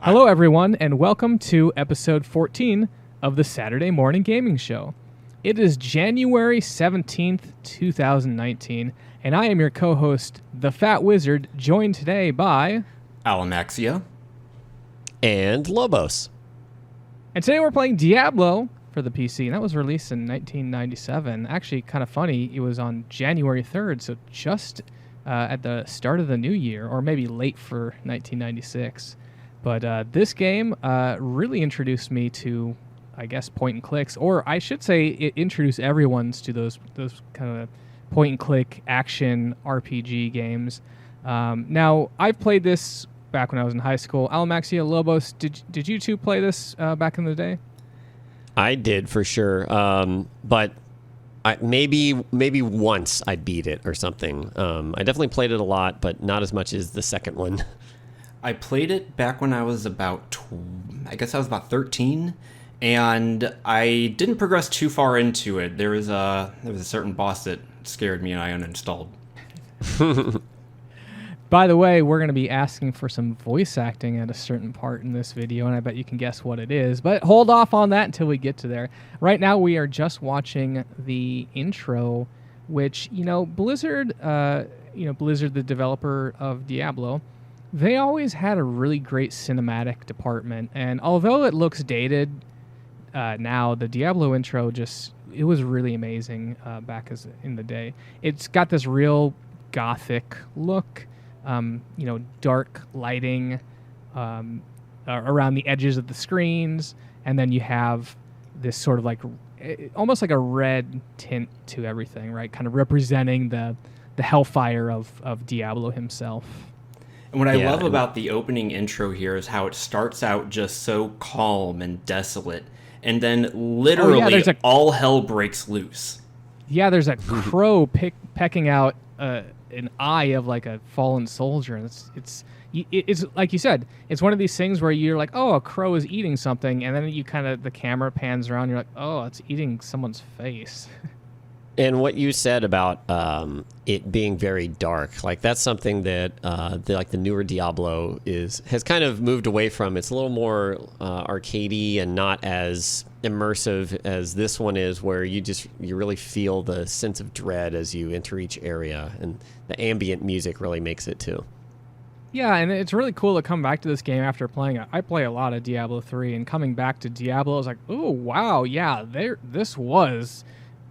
Hello, everyone, and welcome to episode 14 of the Saturday Morning Gaming Show. It is January 17th, 2019, and I am your co-host, Thefatwizard, joined today by... Alamaxia. And Lobos. And today we're playing Diablo for the PC, and that was released in 1997. Actually, kind of funny, it was on January 3rd, so just at the start of the new year, or maybe late for 1996. But this game really introduced me to, I guess, point and clicks, or I should say it introduced everyone to those kind of point and click action RPG games. Now, I've played this back when I was in high school. Alamaxia, Lobos, did you two play this back in the day? I did for sure, but maybe once I beat it or something. I definitely played it a lot, but not as much as the second one. I played it back when I was about, I guess I was about 13, and I didn't progress too far into it. There was a certain boss that scared me and I uninstalled. By the way, we're going to be asking for some voice acting at a certain part in this video, and I bet you can guess what it is. But hold off on that until we get to there. Right now, we are just watching the intro, which, Blizzard, Blizzard, the developer of Diablo, they always had a really great cinematic department. And although it looks dated now, the Diablo intro it was really amazing back in the day. It's got this real gothic look. Dark lighting around the edges of the screens, and then you have this sort of almost like a red tint to everything, right? Kind of representing the Hellfire of Diablo himself. And what I love about the opening intro here is how it starts out just so calm and desolate, and then literally all hell breaks loose. Yeah, there's a crow pecking out an eye of like a fallen soldier, and it's like you said, it's one of these things where you're like, oh, a crow is eating something, and then the camera pans around, you're like, oh, it's eating someone's face. And what you said about it being very dark, like that's something that the newer Diablo has kind of moved away from. It's a little more arcadey and not as immersive as this one is, where you really feel the sense of dread as you enter each area, and the ambient music really makes it too. Yeah, and it's really cool to come back to this game after playing it. I play a lot of Diablo 3, and coming back to Diablo, I was like, oh wow, yeah, this was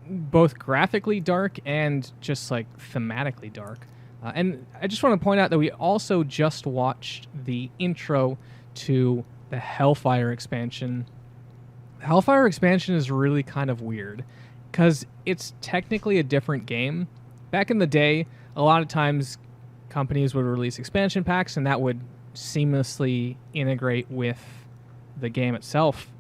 both graphically dark and just like thematically dark. And I just want to point out that we also just watched the intro to the Hellfire expansion. The Hellfire expansion is really kind of weird because it's technically a different game. Back in the day, a lot of times companies would release expansion packs and that would seamlessly integrate with the game itself.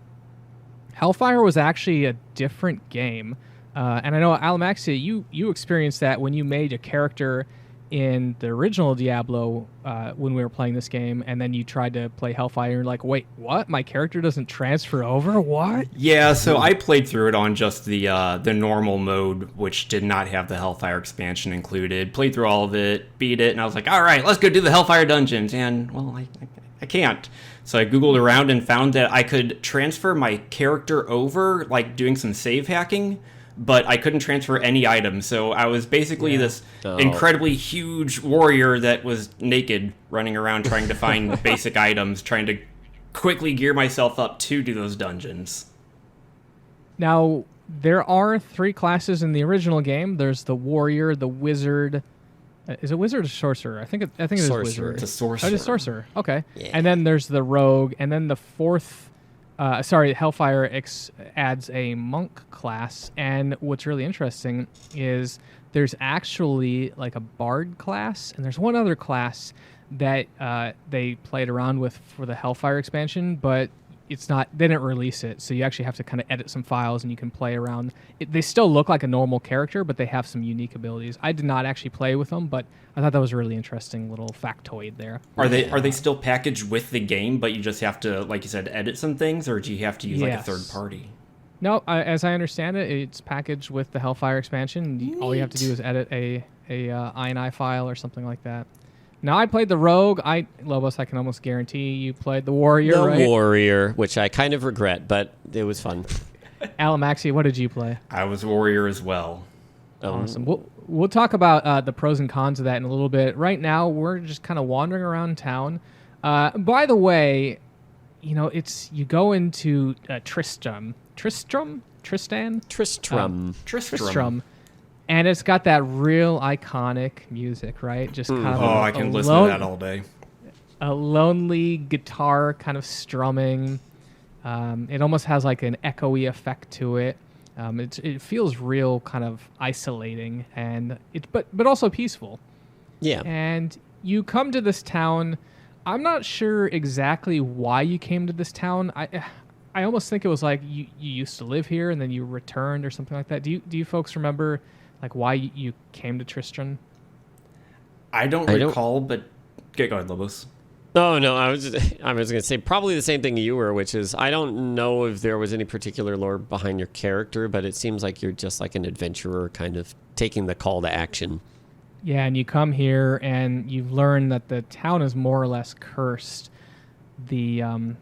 Hellfire was actually a different game. And I know, Alamaxia, you experienced that when you made a character in the original Diablo when we were playing this game, and then you tried to play Hellfire, and you're like, wait, what? My character doesn't transfer over? What? Yeah, so I played through it on just the normal mode, which did not have the Hellfire expansion included. Played through all of it, beat it, and I was like, all right, let's go do the Hellfire dungeons. And, well, I can't. So I Googled around and found that I could transfer my character over, like doing some save hacking, but I couldn't transfer any items, so I was basically this incredibly huge warrior that was naked, running around trying to find basic items, trying to quickly gear myself up to do those dungeons. Now, there are 3 classes in the original game. There's the warrior, the wizard. Is it wizard or sorcerer? I think it is wizard. It's a sorcerer. Oh, it is sorcerer. Okay. Yeah. And then there's the rogue, and then the 4th... Hellfire adds a monk class, and what's really interesting is there's actually like a bard class, and there's one other class that they played around with for the Hellfire expansion, but they didn't release it, so you actually have to kind of edit some files and you can play around. They still look like a normal character, but they have some unique abilities. I did not actually play with them, but I thought that was a really interesting little factoid there. Are they still packaged with the game, but you just have to, like you said, edit some things, or do you have to use like a third party? No, as I understand it, it's packaged with the Hellfire expansion. Neat. All you have to do is edit a INI file or something like that. Now I played the rogue. Lobos, I can almost guarantee you played the warrior, The right? warrior, which I kind of regret, but it was fun. Alamaxia, what did you play? I was warrior as well. Awesome. We'll talk about the pros and cons of that in a little bit. Right now, we're just kind of wandering around town. By the way, you go into Tristram, and it's got that real iconic music, right? Just kind of I can listen to that all day. A lonely guitar kind of strumming. It almost has like an echoey effect to it. It feels real kind of isolating but also peaceful. Yeah. And you come to this town. I'm not sure exactly why you came to this town. I almost think it was like you used to live here and then you returned or something like that. Do you folks remember like why you came to Tristram? I don't recall, but go ahead, Lobos. Oh, no, I was going to say probably the same thing you were, which is I don't know if there was any particular lore behind your character, but it seems like you're just like an adventurer kind of taking the call to action. Yeah, and you come here and you learn that the town is more or less cursed. You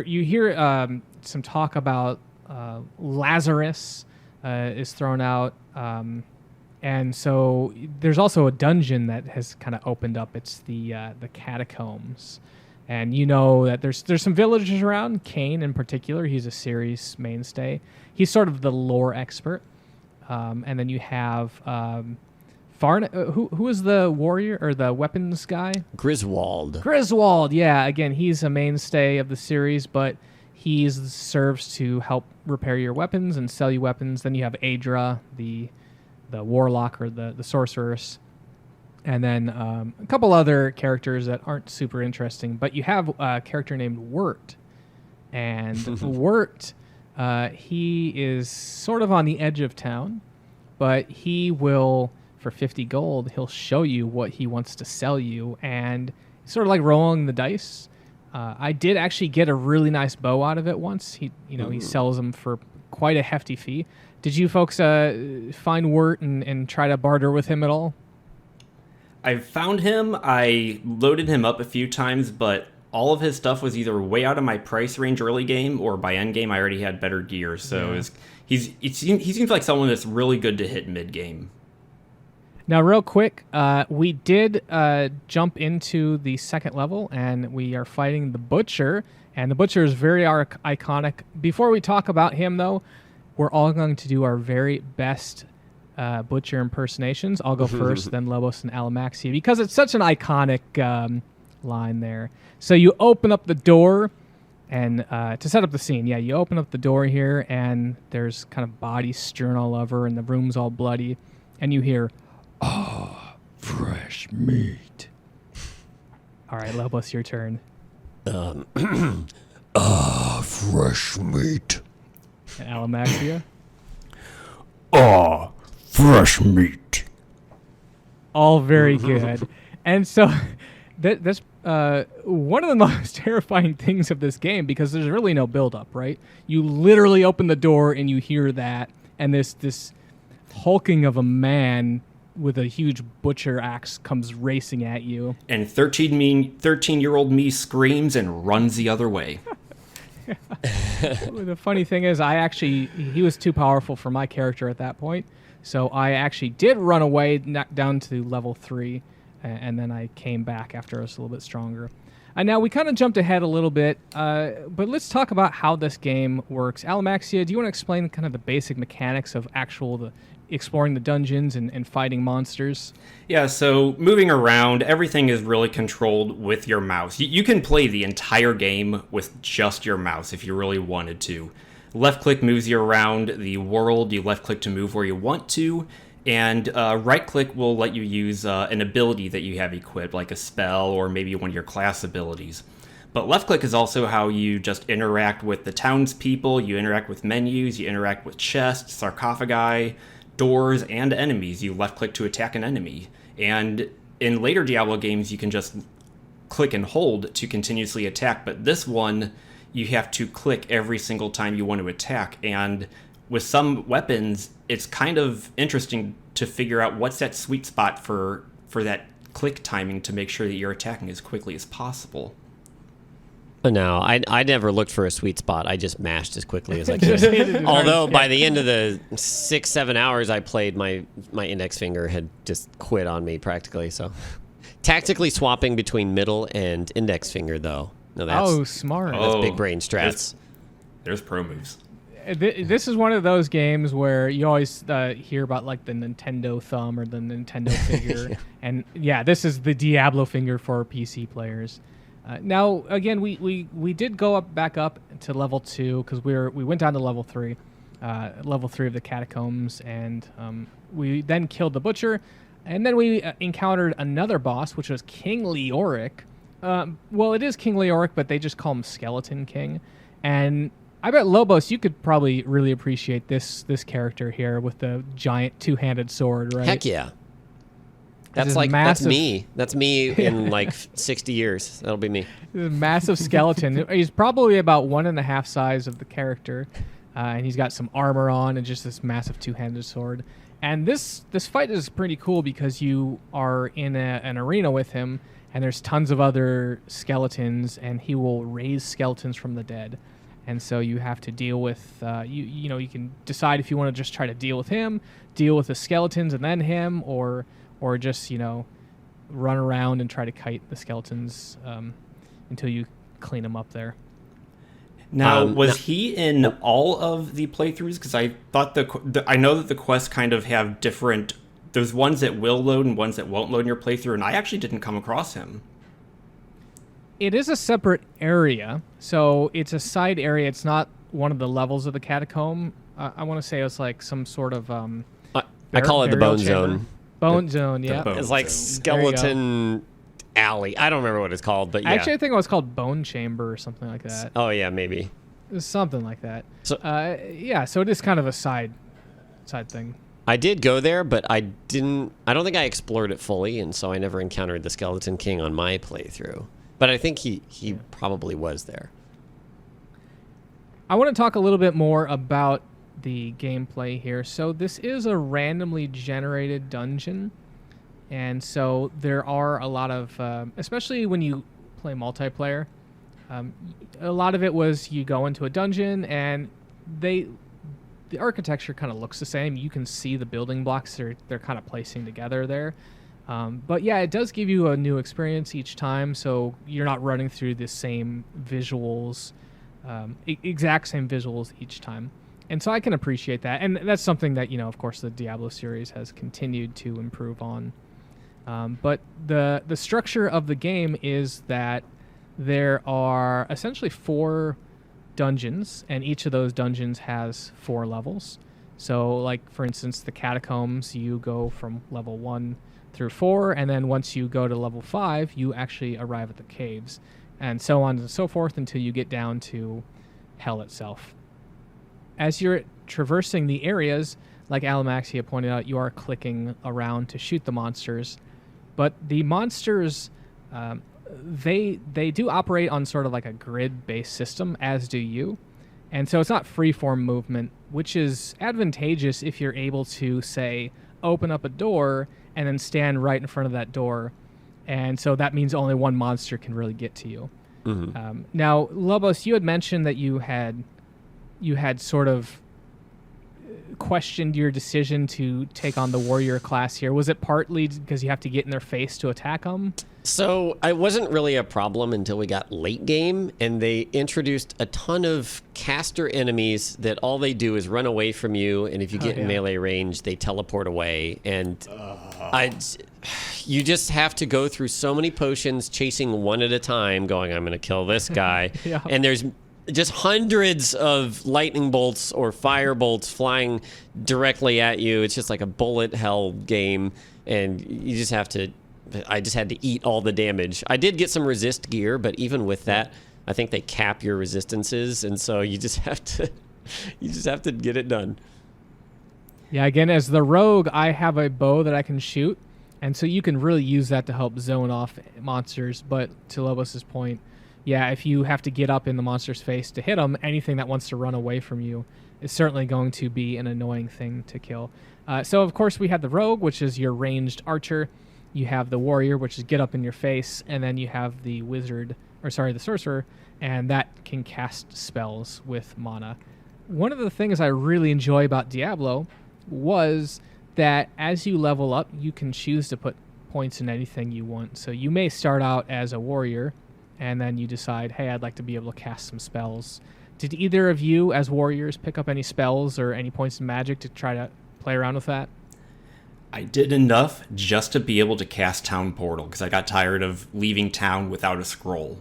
hear some talk about Lazarus is thrown out. And so there's also a dungeon that has kind of opened up. It's the catacombs, and you know that there's some villagers around. Kane in particular, he's a series mainstay. He's sort of the lore expert. And then you have who is the warrior or the weapons guy? Griswold, yeah. Again, he's a mainstay of the series, but he serves to help repair your weapons and sell you weapons. Then you have Adra, the warlock or the sorceress, and then a couple other characters that aren't super interesting. But you have a character named Wirt, and Wirt, he is sort of on the edge of town, but he will, for 50 gold, he'll show you what he wants to sell you, and it's sort of like rolling the dice. I did actually get a really nice bow out of it once. He sells them for quite a hefty fee. Did you folks find Wirt and try to barter with him at all? I found him. I loaded him up a few times, but all of his stuff was either way out of my price range early game, or by end game I already had better gear. So yeah. He seems like someone that's really good to hit mid game. Now, real quick, we did jump into the second level, and we are fighting the Butcher, and the Butcher is very iconic. Before we talk about him, though, we're all going to do our very best Butcher impersonations. I'll go first, then Lobos and Alamaxia, because it's such an iconic line there. So you open up the door, and to set up the scene, you open up the door here, and there's kind of bodies strewn all over, and the room's all bloody, and you hear, "Ah, fresh meat." All right, Lobos, your turn. Fresh meat. And Alamaxia. Fresh meat. All very good. And so that's one of the most terrifying things of this game, because there's really no build-up, right? You literally open the door and you hear that, and this hulking of a man with a huge butcher axe comes racing at you. And 13-year-old me screams and runs the other way. The funny thing is, he was too powerful for my character at that point, so I actually did run away down to level 3, and then I came back after I was a little bit stronger. And now we kind of jumped ahead a little bit, but let's talk about how this game works. Alamaxia, do you want to explain kind of the basic mechanics of exploring the dungeons and fighting monsters? Yeah, so moving around, everything is really controlled with your mouse. You can play the entire game with just your mouse if you really wanted to. Left click moves you around the world, you left click to move where you want to, and right click will let you use an ability that you have equipped, like a spell or maybe one of your class abilities. But left click is also how you just interact with the townspeople, you interact with menus, you interact with chests, sarcophagi, doors, and enemies. You left click to attack an enemy. And in later Diablo games, you can just click and hold to continuously attack, but this one, you have to click every single time you want to attack. And with some weapons, it's kind of interesting to figure out what's that sweet spot for that click timing to make sure that you're attacking as quickly as possible. No, I never looked for a sweet spot. I just mashed as quickly as I could. Although by the end of the 6-7 hours I played, my index finger had just quit on me practically. So, tactically swapping between middle and index finger, though. No, that's smart. That's big brain strats. There's pro moves. This is one of those games where you always hear about like the Nintendo thumb or the Nintendo figure, Yeah. and this is the Diablo finger for PC players. Now, again, we did go back up to level 2 because we went down to level 3 of the catacombs, and we then killed the butcher, and then we encountered another boss, which was King Leoric. Well, it is King Leoric, but they just call him Skeleton King, and I bet Lobos, you could probably really appreciate this character here with the giant two-handed sword, right? Heck yeah. That's That's me. That's me in like 60 years. That'll be me. This massive skeleton. He's probably about 1.5 size of the character, and he's got some armor on and just this massive two-handed sword. And this fight is pretty cool because you are in an arena with him, and there's tons of other skeletons, and he will raise skeletons from the dead. And so you have to deal with, you can decide if you want to just try to deal with him, deal with the skeletons and then him, or just, run around and try to kite the skeletons until you clean them up there. Now, was he in all of the playthroughs? Because I thought I know that the quests kind of have different. There's ones that will load and ones that won't load in your playthrough, and I actually didn't come across him. It is a separate area, so it's a side area. It's not one of the levels of the catacomb. I want to say it's like some sort of. I call it the Bone Zone. Bone Zone, yeah. It's like Skeleton Alley. I don't remember what it's called, but yeah. Actually, I think it was called Bone Chamber or something like that. Oh yeah, maybe. Something like that. So, so it is kind of a side thing. I did go there, but I don't think I explored it fully, and so I never encountered the Skeleton King on my playthrough. But I think he probably was there. I want to talk a little bit more about the gameplay here. So this is a randomly generated dungeon, and so there are a lot of, especially when you play multiplayer, a lot of it was you go into a dungeon and the architecture kind of looks the same. You can see the building blocks they're kind of placing together there. But yeah, it does give you a new experience each time, so you're not running through the same visuals, exact same visuals each time. And so I can appreciate that. And that's something that, of course, the Diablo series has continued to improve on. But the structure of the game is that there are essentially 4 dungeons, and each of those dungeons has 4 levels. So, like, for instance, the catacombs, you go from level 1 through 4, and then once you go to level 5, you actually arrive at the caves, and so on and so forth until you get down to hell itself. As you're traversing the areas, like Alamaxia pointed out, you are clicking around to shoot the monsters, but the monsters, they do operate on sort of like a grid-based system, as do you, and so it's not free-form movement, which is advantageous if you're able to, say, open up a door and then stand right in front of that door, and so that means only one monster can really get to you. Mm-hmm. Now, Lobos, you had mentioned that you had sort of questioned your decision to take on the warrior class here. Was it partly because you have to get in their face to attack them? So it wasn't really a problem until we got late game, and they introduced a ton of caster enemies that all they do is run away from you, and if you get in melee range, they teleport away. And you just have to go through so many potions, chasing one at a time, going, I'm going to kill this guy. Yeah. And there's just hundreds of lightning bolts or fire bolts flying directly at you. It's just like a bullet hell game, and you just have to... I just had to eat all the damage. I did get some resist gear, but even with that, I think they cap your resistances, and so you just have to get it done. Yeah, again, as the rogue, I have a bow that I can shoot, and so you can really use that to help zone off monsters. But to Lobos's point, yeah, if you have to get up in the monster's face to hit them, anything that wants to run away from you is certainly going to be an annoying thing to kill. So, of course, we had the rogue, which is your ranged archer. You have the warrior, which is get up in your face, and then you have the the sorcerer, and that can cast spells with mana. One of the things I really enjoy about Diablo was that as you level up, you can choose to put points in anything you want. So you may start out as a warrior, and then you decide, hey, I'd like to be able to cast some spells. Did either of you, as warriors, pick up any spells or any points in magic to try to play around with that? I did enough just to be able to cast Town Portal, because I got tired of leaving town without a scroll.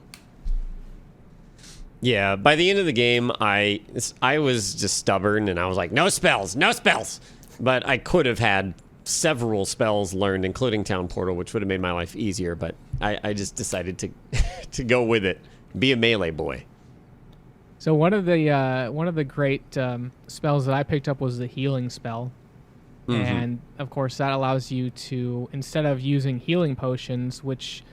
Yeah, by the end of the game, I was just stubborn, and I was like, no spells, no spells. But I could have had several spells learned, including Town Portal, which would have made my life easier, but I just decided to to go with it. Be a melee boy. So one of the great spells that I picked up was the healing spell. Mm-hmm. And, of course, that allows you to, instead of using healing potions, which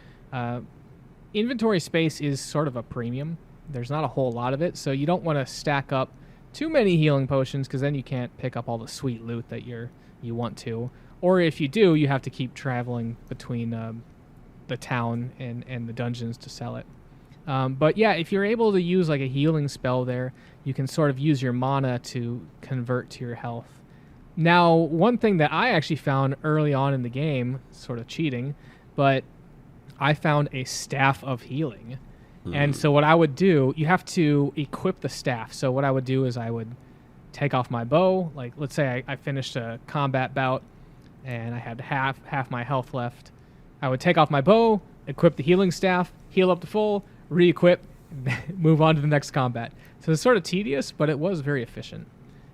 inventory space is sort of a premium. There's not a whole lot of it, so you don't want to stack up too many healing potions because then you can't pick up all the sweet loot that you want to. Or if you do, you have to keep traveling between the town and the dungeons to sell it. But, yeah, if you're able to use like a healing spell there, you can sort of use your mana to convert to your health. Now, one thing that I actually found early on in the game, sort of cheating, but I found a staff of healing. And so what I would do, you have to equip the staff. So what I would do is I would take off my bow. Like, let's say I finished a combat bout and I had half my health left. I would take off my bow, equip the healing staff, heal up to full, re-equip, move on to the next combat. So it's sort of tedious, but it was very efficient.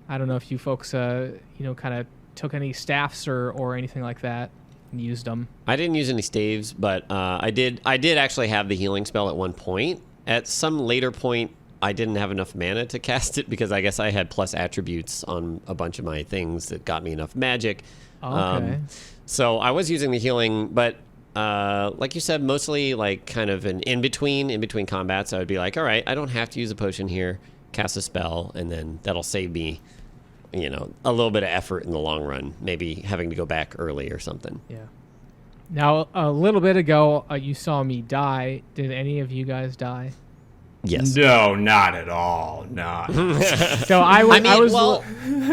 I don't know if you folks, kind of took any staffs or anything like that and used them. I didn't use any staves, but I did actually have the healing spell at one point. At some later point, I didn't have enough mana to cast it because I guess I had plus attributes on a bunch of my things that got me enough magic. Okay. So I was using the healing, but like you said, mostly like kind of an in between combats. I would be like, all right, I don't have to use a potion here. Cast a spell, and then that'll save me, a little bit of effort in the long run. Maybe having to go back early or something. Yeah. Now, a little bit ago, you saw me die. Did any of you guys die? Yes. No, not at all. No. So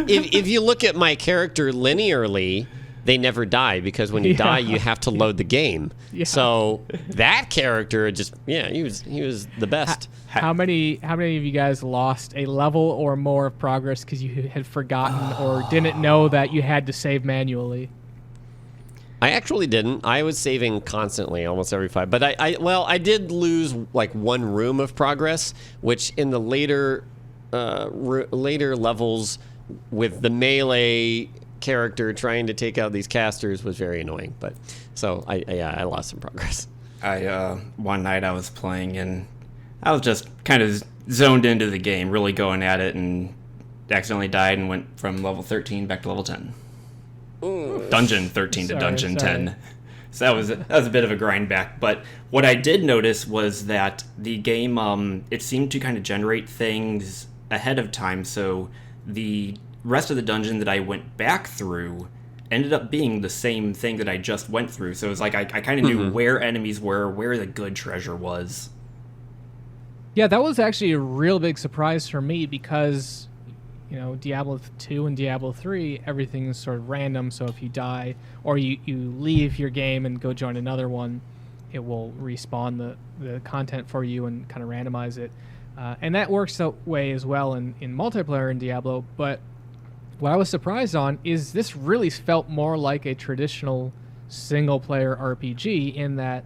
if you look at my character linearly, they never die because when you die, you have to load the game. Yeah. So that character he was the best. How many of you guys lost a level or more of progress because you had forgotten or didn't know that you had to save manually? I actually didn't. I was saving constantly, almost every fight. But I did lose like one room of progress, which in the later levels with the melee character trying to take out these casters was very annoying. But so I lost some progress. One night I was playing and I was just kind of zoned into the game, really going at it, and accidentally died and went from level 13 back to level 10. Ooh. Dungeon 13 to dungeon 10. So that was a bit of a grind back. But what I did notice was that the game, it seemed to kind of generate things ahead of time. So the rest of the dungeon that I went back through ended up being the same thing that I just went through. So it was like I kind of knew where enemies were, where the good treasure was. Yeah, that was actually a real big surprise for me because, Diablo 2 and Diablo 3, everything's sort of random. So if you die or you leave your game and go join another one, it will respawn the content for you and kind of randomize it. And that works that way as well in multiplayer in Diablo. But what I was surprised on is this really felt more like a traditional single-player RPG in that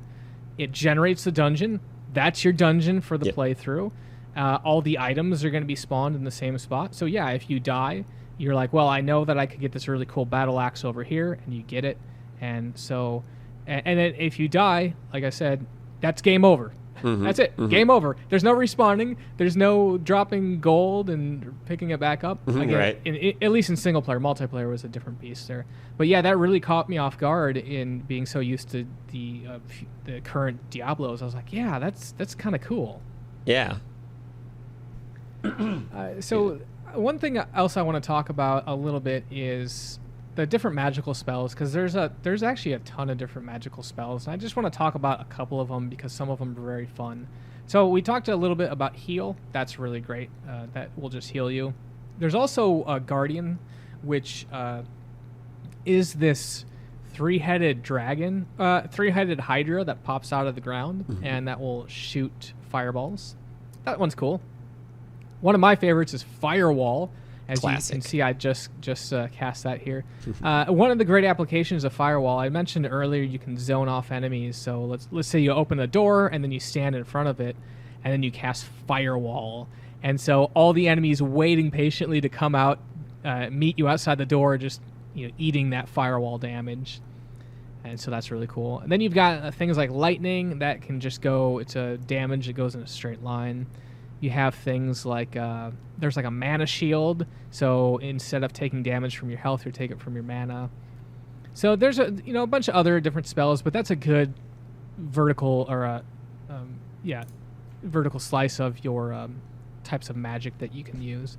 it generates the dungeon. That's your dungeon for the playthrough. All the items are going to be spawned in the same spot. So yeah, if you die, you're like, well, I know that I could get this really cool battle axe over here, and you get it. And so, and then if you die, like I said, that's game over. That's it. Game over. There's no respawning. There's no dropping gold and picking it back up. Again, right. At least in single player. Multiplayer was a different beast there. But yeah, that really caught me off guard in being so used to the current Diablos. I was like, yeah, that's kind of cool. Yeah. So one thing else I want to talk about a little bit is the different magical spells, because there's actually a ton of different magical spells, and I just want to talk about a couple of them because some of them are very fun. So we talked a little bit about heal. That's really great. That will just heal you. There's also a Guardian, which is this three-headed dragon, three-headed hydra that pops out of the ground, and that will shoot fireballs. That one's cool. One of my favorites is Firewall. As Classic. you can see, I just cast that here. One of the great applications of Firewall, I mentioned earlier, you can zone off enemies. So let's say you open a door and then you stand in front of it, and then you cast Firewall. And so all the enemies waiting patiently to come out, meet you outside the door, just eating that firewall damage. And so that's really cool. And then you've got things like lightning that can just go. It's a damage that goes in a straight line. You have things like there's like a mana shield, so instead of taking damage from your health, you take it from your mana. So there's a bunch of other different spells, but that's a good vertical or vertical slice of your types of magic that you can use.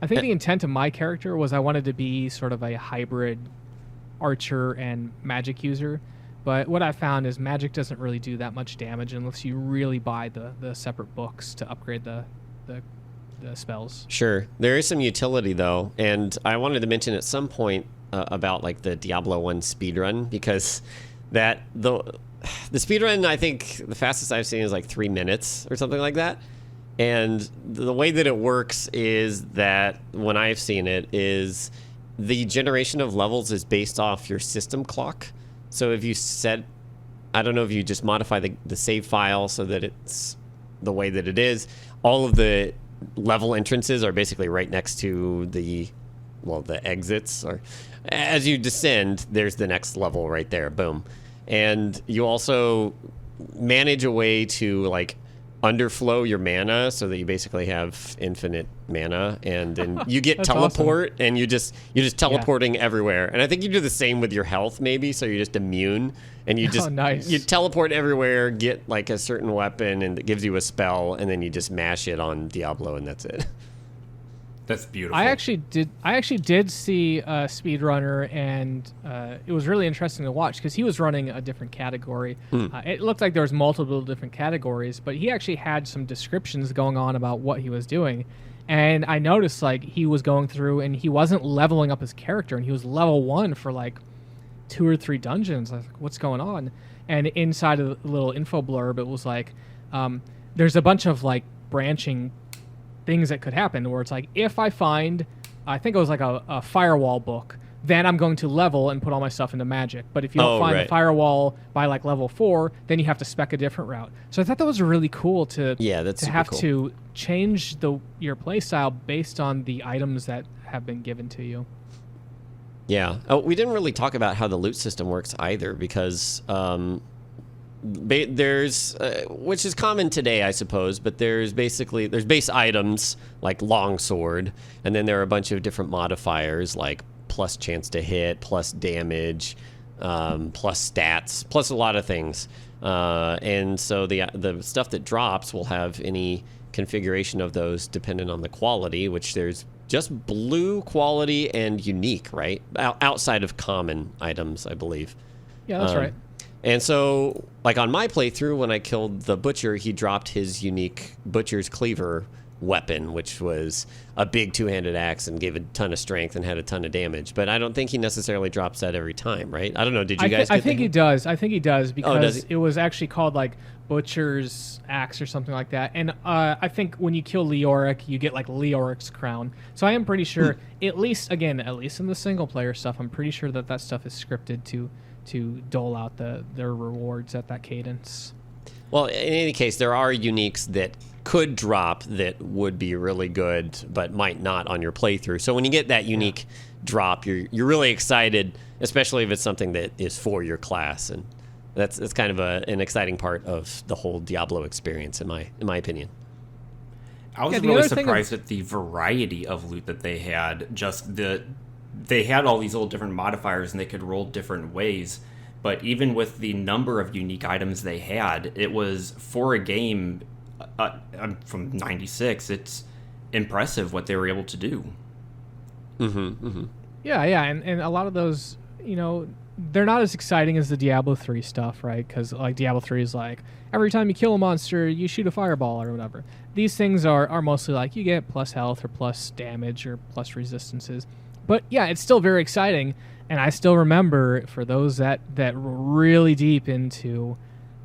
I think the intent of my character was I wanted to be sort of a hybrid archer and magic user. But what I found is magic doesn't really do that much damage unless you really buy the separate books to upgrade the spells. Sure. There is some utility, though. And I wanted to mention at some point about like the Diablo 1 speedrun, because the speedrun, I think the fastest I've seen is like 3 minutes or something like that. And the way that it works is that when I've seen it is the generation of levels is based off your system clock. So if you set, I don't know if you just modify the save file so that it's the way that it is, all of the level entrances are basically right next to the exits. Or as you descend, there's the next level right there. Boom. And you also manage a way to like underflow your mana so that you basically have infinite mana, and then you get teleport awesome. And you're just teleporting everywhere. And I think you do the same with your health, maybe, so you're just immune and you just nice. You teleport everywhere, get like a certain weapon, and it gives you a spell, and then you just mash it on Diablo, and that's it. That's beautiful. I actually did see a speedrunner, and it was really interesting to watch because he was running a different category. It looked like there was multiple different categories, but he actually had some descriptions going on about what he was doing. And I noticed like he was going through and he wasn't leveling up his character, and he was level 1 for like 2 or 3 dungeons. I was like, what's going on? And inside of the little info blurb, it was like, there's a bunch of like branching things that could happen where it's like, if I find, I think it was like a firewall book, then I'm going to level and put all my stuff into magic. But if you don't find the firewall by like level 4, then you have to spec a different route. So I thought that was really cool to have cool. to change your playstyle based on the items that have been given to you. Yeah. Oh, we didn't really talk about how the loot system works either, because there's which is common today, I suppose, but there's base items like longsword, and then there are a bunch of different modifiers like plus chance to hit, plus damage, plus stats, plus a lot of things. And so the stuff that drops will have any configuration of those dependent on the quality, which there's just blue quality and unique, right? Outside of common items, I believe. Yeah, that's right. And so, like on my playthrough, when I killed the Butcher, he dropped his unique Butcher's Cleaver weapon, which was a big two-handed axe and gave a ton of strength and had a ton of damage. But I don't think he necessarily drops that every time, right? I don't know. Did you guys? I think he does. I think he does because it was actually called like Butcher's Axe or something like that. And I think when you kill Leoric, you get like Leoric's crown. So I am pretty sure, at least in the single-player stuff, I'm pretty sure that stuff is scripted to dole out their rewards at that cadence. Well, in any case, there are uniques that could drop that would be really good, but might not on your playthrough. So when you get that unique drop, you're really excited, especially if it's something that is for your class, and that's kind of an exciting part of the whole Diablo experience, in my opinion. I was really surprised at the variety of loot that they had. They had all these little different modifiers, and they could roll different ways. But even with the number of unique items they had, it was, for a game from 96, it's impressive what they were able to do. Yeah, yeah, and a lot of those, they're not as exciting as the Diablo 3 stuff, right? Because like Diablo 3 is like every time you kill a monster, you shoot a fireball or whatever. These things are mostly like you get plus health or plus damage or plus resistances. But yeah, it's still very exciting, and I still remember for those that were really deep into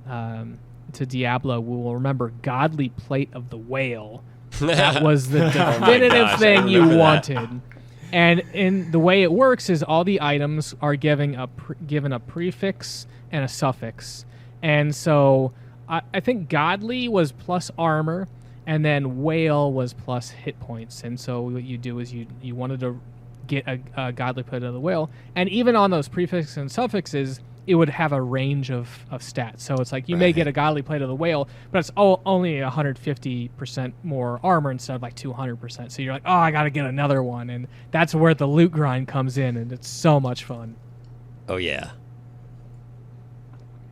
to Diablo, will remember Godly Plate of the Whale. That was the definitive thing you wanted. And the way it works is all the items are given a prefix and a suffix. And so I think Godly was plus armor, and then Whale was plus hit points. And so what you do is you wanted to get a Godly Plate of the Whale. And even on those prefixes and suffixes, it would have a range of stats. So it's like you may get a Godly Plate of the Whale, but it's only 150% more armor instead of like 200%. So you're like, oh, I got to get another one. And that's where the loot grind comes in, and it's so much fun. Oh, yeah.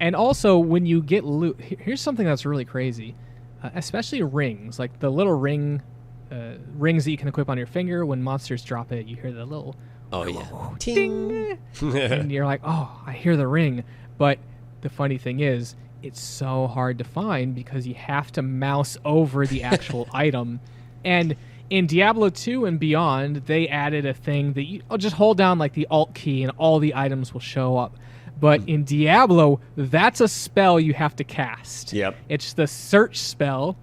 And also, when you get loot, here's something that's really crazy, especially rings. Like the little rings that you can equip on your finger. When monsters drop it, you hear the little... Oh, yeah. Ting! And you're like, oh, I hear the ring. But the funny thing is, it's so hard to find because you have to mouse over the actual item. And in Diablo 2 and beyond, they added a thing that you just hold down like the Alt key and all the items will show up. But in Diablo, that's a spell you have to cast. Yep. It's the search spell,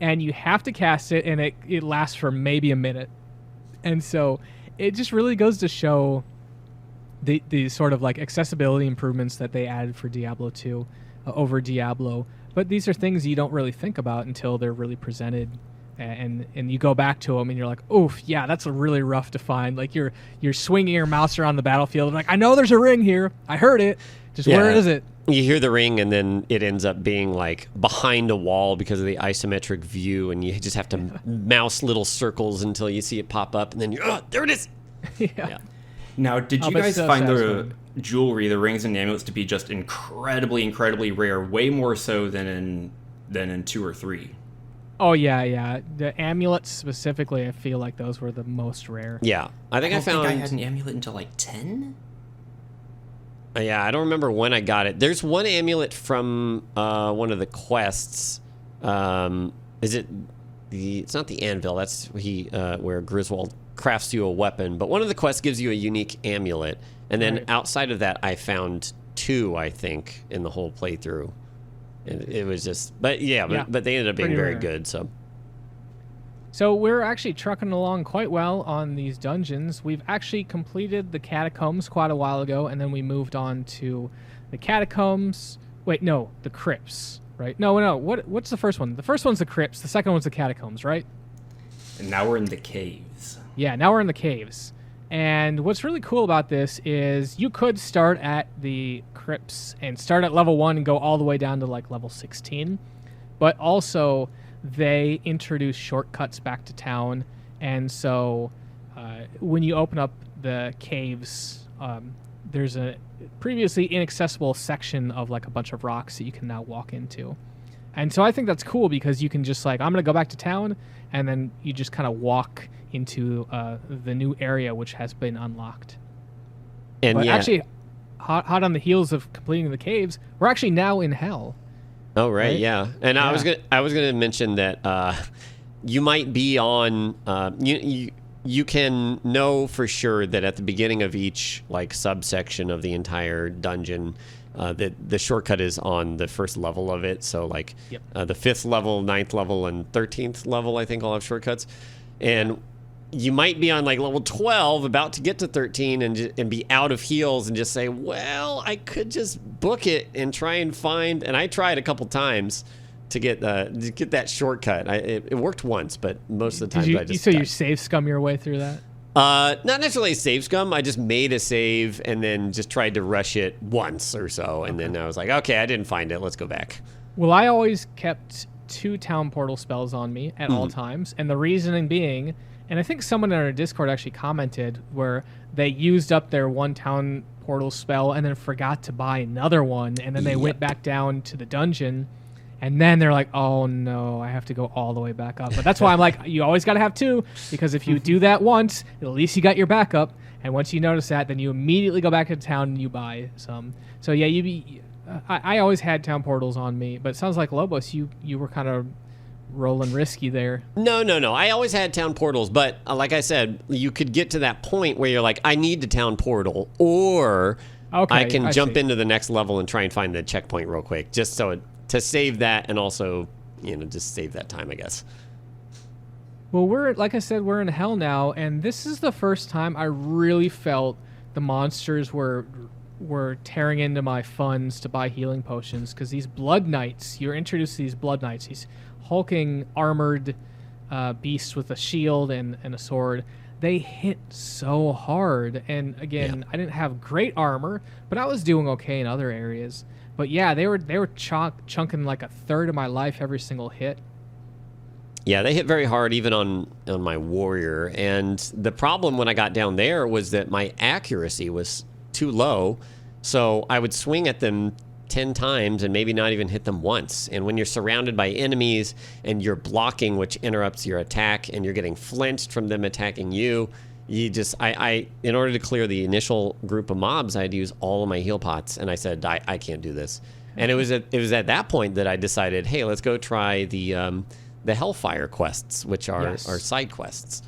and you have to cast it, and it lasts for maybe a minute. And so... it just really goes to show the sort of like accessibility improvements that they added for Diablo 2 over Diablo. But these are things you don't really think about until they're really presented, and you go back to them and you're like, oof, yeah, that's really rough to find. Like you're swinging your mouse around the battlefield and like, I know there's a ring here. I heard it. Just where is it? You hear the ring, and then it ends up being like behind a wall because of the isometric view, and you just have to mouse little circles until you see it pop up, and then you're, oh, there it is. Yeah. Now, did you guys find the jewelry, the rings and amulets, to be just incredibly, incredibly rare, way more so than in 2 or 3? Oh, yeah. The amulets specifically, I feel like those were the most rare. Yeah. I think I found... I had an amulet until like 10? Yeah, I don't remember when I got it. There's one amulet from one of the quests. Is it the... It's not the anvil. That's where Griswold crafts you a weapon. But one of the quests gives you a unique amulet. And then outside of that, I found 2, I think, in the whole playthrough. And it was just... But yeah, but they ended up being very good, so... So we're actually trucking along quite well on these dungeons. We've actually completed the catacombs quite a while ago, and then we moved on to the catacombs. Wait, no, the crypts, right? No. What's the first one? The first one's the crypts. The second one's the catacombs, right? And now we're in the caves. Yeah, now we're in the caves. And what's really cool about this is you could start at the crypts and start at level 1 and go all the way down to like level 16. But also... they introduce shortcuts back to town, and so when you open up the caves, there's a previously inaccessible section of like a bunch of rocks that you can now walk into. And so I think that's cool because you can just like, I'm going to go back to town, and then you just kind of walk into the new area which has been unlocked. And but actually, hot on the heels of completing the caves, we're actually now in hell. Oh right, yeah. And I was gonna mention that you might be on you can know for sure that at the beginning of each like subsection of the entire dungeon, that the shortcut is on the first level of it. So like the 5th level, 9th level, and 13th level, I think all have shortcuts. And you might be on like level 12, about to get to 13, and be out of heals and just say, well, I could just book it and try and find. And I tried a couple times to get that shortcut. It worked once, but most of the times I just... So you save scum your way through that? Not necessarily save scum. I just made a save and then just tried to rush it once or so. And then I was like, okay, I didn't find it. Let's go back. Well, I always kept 2 town portal spells on me at all times. And the reasoning being... and I think someone in our Discord actually commented where they used up their 1 town portal spell and then forgot to buy another one, and then they went back down to the dungeon, And then they're like, oh no, I have to go all the way back up. But that's why I'm like, you always got to have 2, because if you do that once, at least you got your backup. And once you notice that, then you immediately go back into town and you buy some. So yeah, I always had town portals on me, but it sounds like Lobos, you were kind of rolling risky there. No. I always had town portals, but like I said, you could get to that point where you're like, I need the town portal, or I can jump into the next level and try and find the checkpoint real quick, just so to save that, and also, just save that time, I guess. Well, like I said, we're in hell now, and this is the first time I really felt the monsters were tearing into my funds to buy healing potions, because these blood knights, you're introduced to these blood knights, these hulking armored beasts with a shield and a sword. They hit so hard, and again, I didn't have great armor, but I was doing okay in other areas. But yeah, they were chunking like a third of my life every single hit. Yeah, they hit very hard even on my warrior, and the problem when I got down there was that my accuracy was too low, so I would swing at them 10 times and maybe not even hit them once. And when you're surrounded by enemies and you're blocking, which interrupts your attack, and you're getting flinched from them attacking you, you just in order to clear the initial group of mobs, I had to use all of my heal pots, and I said I can't do this. And it was at that point that I decided, hey, let's go try the Hellfire quests, which are side quests.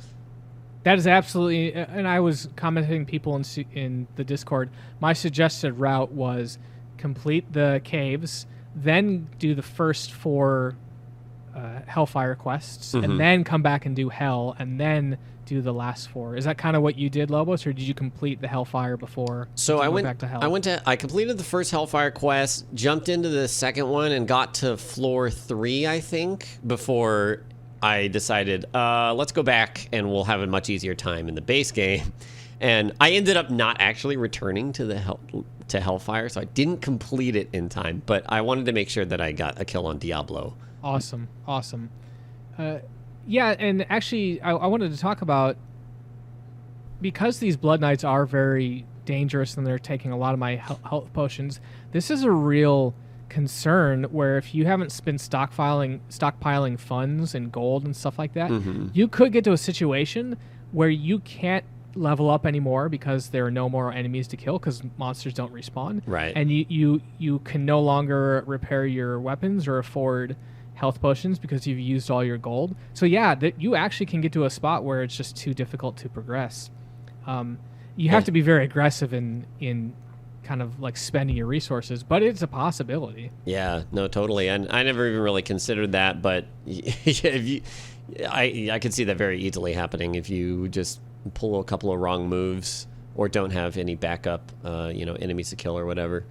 That is absolutely, and I was commenting people in the Discord. My suggested route was complete the caves, then do the first 4 Hellfire quests, and then come back and do Hell, and then do the last 4. Is that kind of what you did, Lobos, or did you complete the Hellfire before? So I went back to Hell. I completed the first Hellfire quest, jumped into the second one, and got to floor 3, I think, before I decided, let's go back and we'll have a much easier time in the base game. And I ended up not actually returning to Hellfire, so I didn't complete it in time, but I wanted to make sure that I got a kill on Diablo. Awesome. Yeah, and actually, I wanted to talk about, because these Blood Knights are very dangerous and they're taking a lot of my health potions, this is a real concern where if you haven't been stockpiling funds and gold and stuff like that, you could get to a situation where you can't level up anymore because there are no more enemies to kill because monsters don't respawn. Right. And you can no longer repair your weapons or afford health potions because you've used all your gold. So yeah, you actually can get to a spot where it's just too difficult to progress. You have to be very aggressive in kind of like spending your resources, but it's a possibility. Yeah, no, totally. And I never even really considered that, but I could see that very easily happening if you just pull a couple of wrong moves or don't have any backup, enemies to kill or whatever.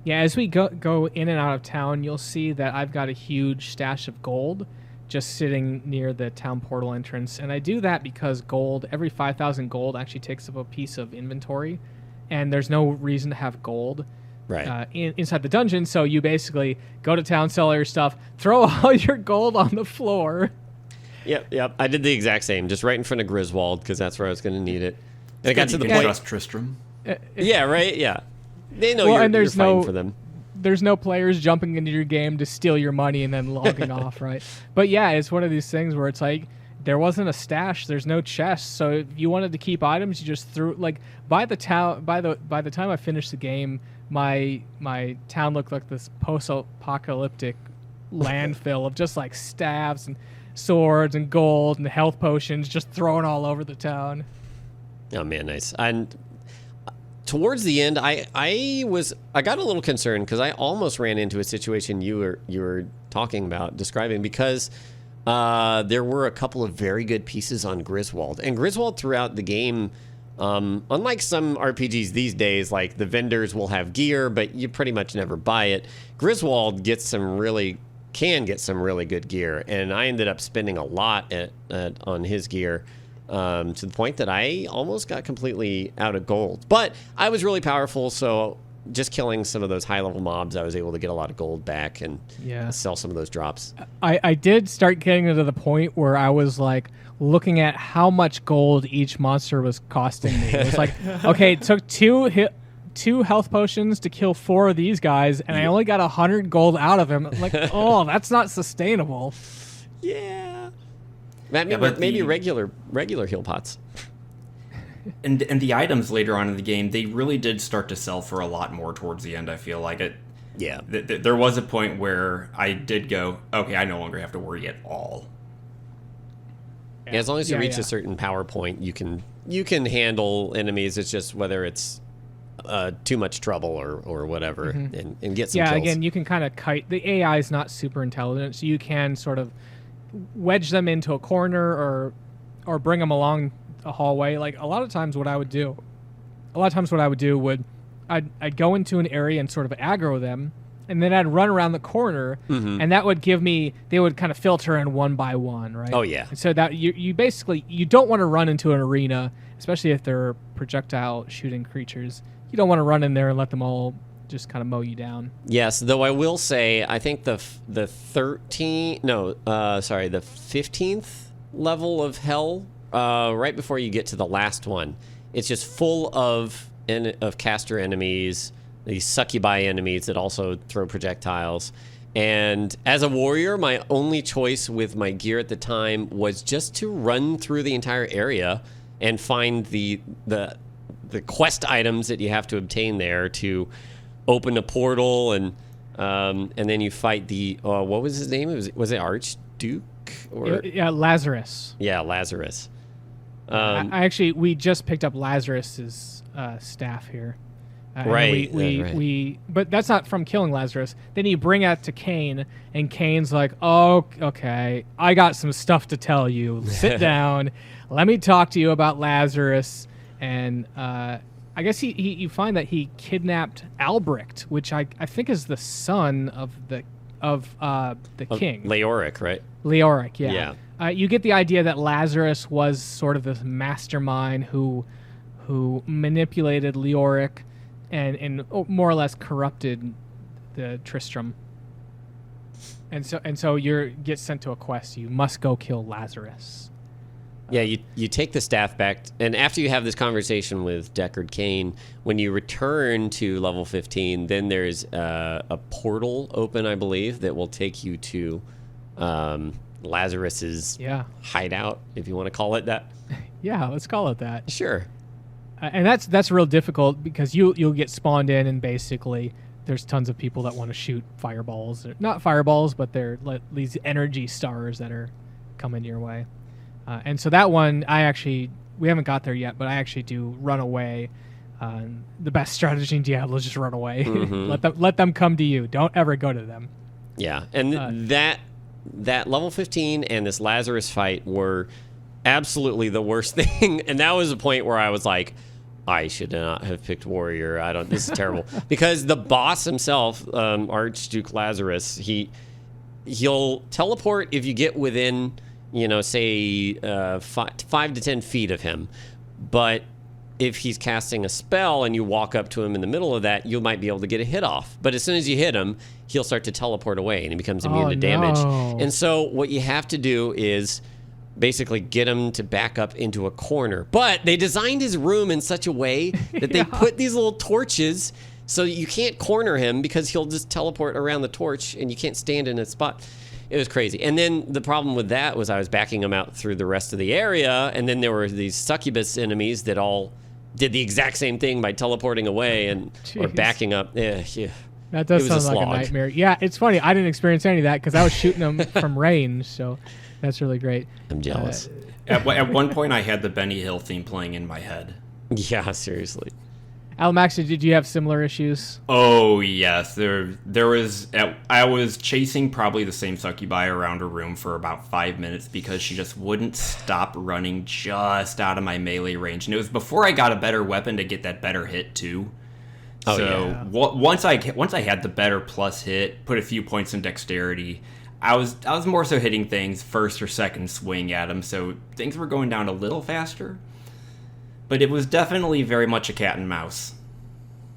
Yeah, as we go in and out of town, you'll see that I've got a huge stash of gold just sitting near the town portal entrance. And I do that because every 5,000 gold actually takes up a piece of inventory. And there's no reason to have gold inside the dungeon. So you basically go to town, sell all your stuff, throw all your gold on the floor. Yep. I did the exact same, just right in front of Griswold because that's where I was going to need it. And I got to the point. Trust Tristram. Yeah, right. Yeah, they know you're fighting for them. There's no players jumping into your game to steal your money and then logging off, right? But yeah, it's one of these things where it's like there wasn't a stash, there's no chest, so if you wanted to keep items, you just threw by the time I finished the game, my town looked like this post-apocalyptic landfill of just like staves and swords and gold and health potions just thrown all over the town. Oh man, nice. And towards the end, I got a little concerned because I almost ran into a situation you were talking about, describing, because there were a couple of very good pieces on Griswold. And Griswold throughout the game, unlike some RPGs these days, like the vendors will have gear, but you pretty much never buy it. Griswold can get some really good gear, and I ended up spending a lot on his gear. To the point that I almost got completely out of gold. But I was really powerful, so just killing some of those high-level mobs, I was able to get a lot of gold back and sell some of those drops. I did start getting to the point where I was like looking at how much gold each monster was costing me. It was like, okay, it took two 2 health potions to kill 4 of these guys, and I only got 100 gold out of him. I'm like, oh, that's not sustainable. Yeah. but Maybe regular heal pots. And the items later on in the game, they really did start to sell for a lot more towards the end, I feel like. Yeah. There was a point where I did go, okay, I no longer have to worry at all. Yeah, as long as you reach a certain power point, you can handle enemies. It's just whether it's too much trouble or whatever, and get some kills. Again, you can kind of kite. The AI is not super intelligent, so you can sort of wedge them into a corner or bring them along a hallway. Like a lot of times what I would do would I'd go into an area and sort of aggro them, and then I'd run around the corner, and that would give me, they would kind of filter in one by one, right? Oh, yeah. And so that you basically, you don't want to run into an arena, especially if they're projectile shooting creatures. You don't want to run in there and let them all just kind of mow you down. Yes, though I will say, I think the 15th level of Hell, right before you get to the last one, it's just full of caster enemies, these succubi enemies that also throw projectiles. And as a warrior, my only choice with my gear at the time was just to run through the entire area and find the quest items that you have to obtain there to open a portal, and then you fight the what was his name? Was it Archduke or Lazarus? Yeah, Lazarus. I actually, we just picked up Lazarus's staff here. Right. But that's not from killing Lazarus. Then you bring it to Cain, and Cain's like, "Oh, okay, I got some stuff to tell you. Sit down. Let me talk to you about Lazarus." And I guess you find that he kidnapped Albrecht, which I think is the son of the king. Leoric, right? Leoric, yeah. You get the idea that Lazarus was sort of this mastermind who manipulated Leoric and more or less corrupted the Tristram. And so you get sent to a quest. You must go kill Lazarus. Yeah, you take the staff back, and after you have this conversation with Deckard Cain, when you return to level 15, then there's a portal open, I believe, that will take you to Lazarus's hideout, if you want to call it that. Yeah, let's call it that. Sure. And that's real difficult because you'll get spawned in, and basically there's tons of people that want to shoot fireballs. Not fireballs, but they're these energy stars that are coming your way. And so that one, we haven't got there yet, but I actually do run away. The best strategy in Diablo is just run away. Let them come to you. Don't ever go to them. Yeah, and that level 15 and this Lazarus fight were absolutely the worst thing. And that was a point where I was like, I should not have picked warrior. This is terrible. Because the boss himself, Archduke Lazarus, he'll teleport if you get within, say 5 to 10 feet of him. But if he's casting a spell and you walk up to him in the middle of that, you might be able to get a hit off. But as soon as you hit him, he'll start to teleport away and he becomes immune to damage. And so what you have to do is basically get him to back up into a corner. But they designed his room in such a way that they put these little torches so you can't corner him because he'll just teleport around the torch and you can't stand in a spot. It was crazy. And then the problem with that was I was backing him out through the rest of the area, and then there were these succubus enemies that all did the exact same thing by teleporting away and or backing up. Yeah. That does sound like a nightmare. Yeah, it's funny. I didn't experience any of that because I was shooting them from range, so that's really great. I'm jealous. At one point, I had the Benny Hill theme playing in my head. Yeah, seriously. Alamaxia, did you have similar issues? Oh, yes. There was... I was chasing probably the same succubi around a room for about 5 minutes because she just wouldn't stop running just out of my melee range. And it was before I got a better weapon to get that better hit, too. Once I had the better plus hit, put a few points in dexterity, I was more so hitting things first or second swing at them, so things were going down a little faster. But it was definitely very much a cat and mouse.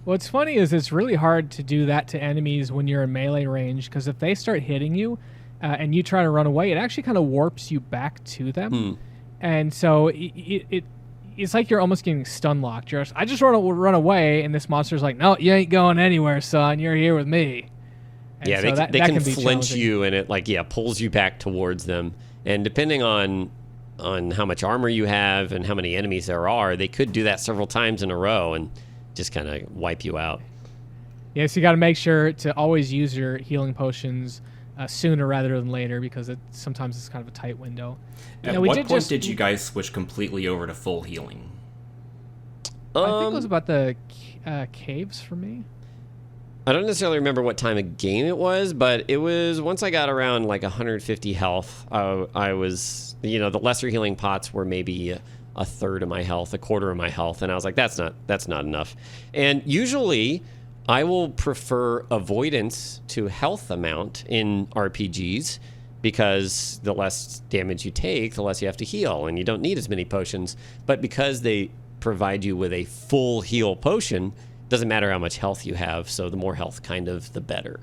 What's funny is it's really hard to do that to enemies when you're in melee range, because if they start hitting you and you try to run away, it actually kind of warps you back to them. And so it's like you're almost getting stun locked. I just run away, and this monster's like, no, you ain't going anywhere, son. You're here with me. And Yeah, so they can be flinch challenging. you, and it pulls you back towards them. And depending on how much armor you have and how many enemies there are, they could do that several times in a row and just kind of wipe you out. Yes, you got to make sure to always use your healing potions sooner rather than later, because sometimes it's kind of a tight window. At Now, what point did you guys switch completely over to full healing? I think it was about the caves for me. I don't necessarily remember what time of game it was, but it was once I got around like 150 health. I was, the lesser healing pots were maybe a third of my health, a quarter of my health, and I was like, that's not enough. And usually, I will prefer avoidance to health amount in RPGs, because the less damage you take, the less you have to heal, and you don't need as many potions. But because they provide you with a full heal potion, doesn't matter how much health you have, so the more health, the better,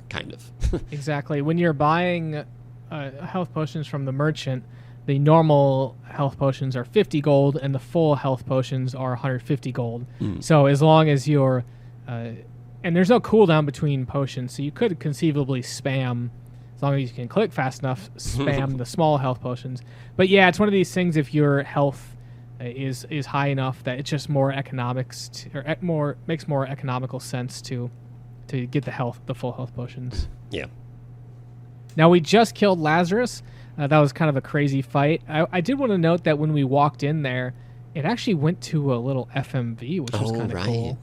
Exactly. When you're buying health potions from the merchant, the normal health potions are 50 gold, and the full health potions are 150 gold. So as long as you're... and there's no cooldown between potions, so you could conceivably spam, as long as you can click fast enough, spam the small health potions. But yeah, it's one of these things, if your health is high enough that it's just more makes more economical sense to get the full health potions. Yeah. Now, we just killed Lazarus. That was kind of a crazy fight. I did want to note that when we walked in there, it actually went to a little FMV, which was kind of cool.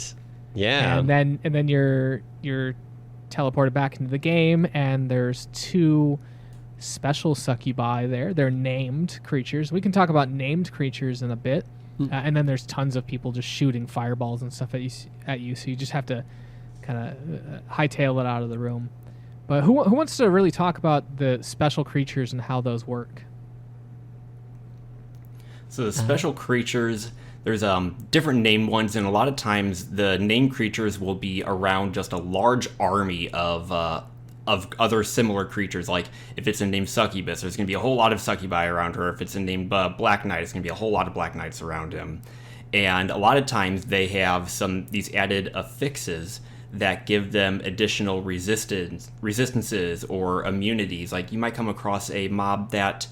Yeah. And then you're teleported back into the game, and there's 2 special succubi there. They're named creatures. We can talk about named creatures in a bit. And then there's tons of people just shooting fireballs and stuff at you, so you just have to kind of hightail it out of the room. But who wants to really talk about the special creatures and how those work? So the special creatures, there's different named ones, and a lot of times the named creatures will be around just a large army of other similar creatures. Like if it's a named succubus, there's going to be a whole lot of succubi around her. If it's a named Black Knight, it's going to be a whole lot of Black Knights around him. And a lot of times they have these added affixes that give them additional resistances or immunities. Like you might come across a mob that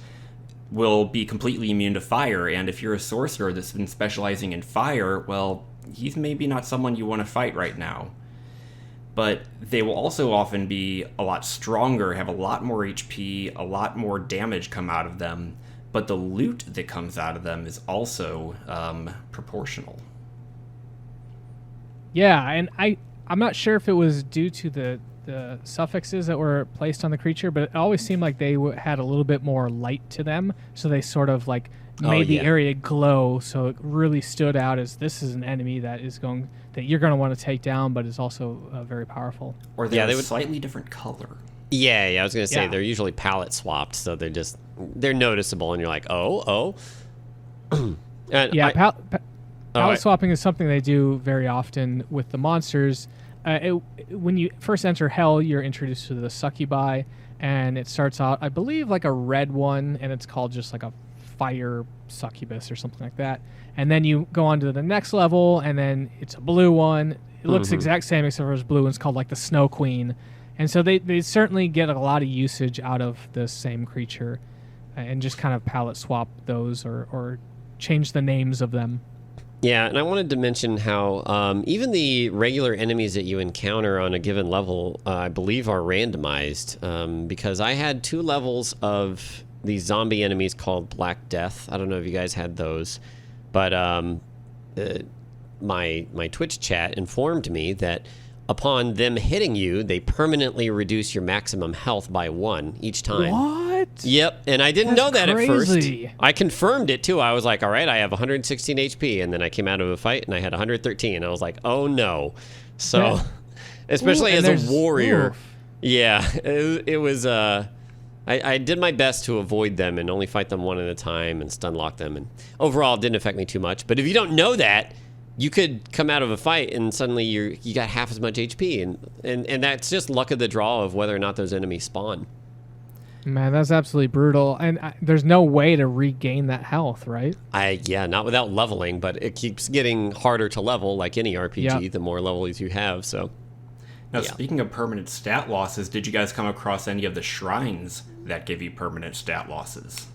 will be completely immune to fire, and if you're a sorcerer that's been specializing in fire, well, he's maybe not someone you want to fight right now. But they will also often be a lot stronger, have a lot more HP, a lot more damage come out of them, but the loot that comes out of them is also proportional. Yeah, and I'm not sure if it was due to the suffixes that were placed on the creature, but it always seemed like they had a little bit more light to them, so they sort of like made the area glow, so it really stood out as this is an enemy that you're going to want to take down, but is also very powerful. Or they're a slightly different color. Yeah, I was going to say they're usually palette swapped, so they're noticeable, and you're like, oh. Palette swapping is something they do very often with the monsters. When you first enter Hell, you're introduced to the succubi, and it starts out, I believe, like a red one, and it's called just like a fire succubus or something like that. And then you go on to the next level, and then it's a blue one. It looks exact same except for it's blue, and it's called like the Snow Queen. And so they certainly get a lot of usage out of the same creature, and just kind of palette swap those or change the names of them. Yeah, and I wanted to mention how even the regular enemies that you encounter on a given level, I believe, are randomized, because I had 2 levels of these zombie enemies called Black Death. I don't know if you guys had those, but my Twitch chat informed me that upon them hitting you, they permanently reduce your maximum health by 1 each time. What? Yep, and I didn't know that crazy. at first. I confirmed it too. I was like, all right, I have 116 HP, and then I came out of a fight and I had 113. I was like, oh no. So, especially as a warrior, it was. I did my best to avoid them and only fight them one at a time and stun lock them, and overall it didn't affect me too much. But if you don't know that, you could come out of a fight and suddenly you got half as much HP, and that's just luck of the draw of whether or not those enemies spawn. Man, that's absolutely brutal. And there's no way to regain that health, right? Yeah, not without leveling, but it keeps getting harder to level like any RPG the more levels you have, so. Now, speaking of permanent stat losses, did you guys come across any of the shrines that give you permanent stat losses?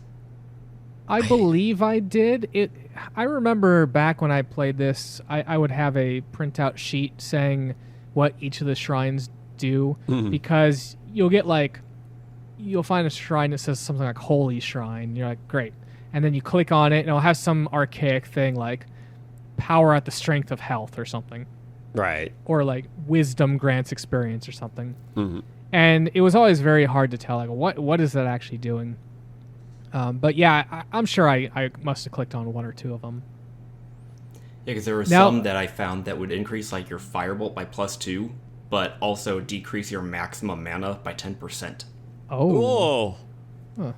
I believe I did. I remember back when I played this, I would have a printout sheet saying what each of the shrines do, because you'll find a shrine that says something like Holy Shrine. You're like, great. And then you click on it, and it'll have some archaic thing like power at the strength of health or something. Right. Or like wisdom grants experience or something. And it was always very hard to tell, like, what is that actually doing? But yeah, I'm sure I must have clicked on one or two of them. Yeah, because there were some that I found that would increase like your firebolt by +2, but also decrease your maximum mana by 10%. Oh. Whoa. Huh.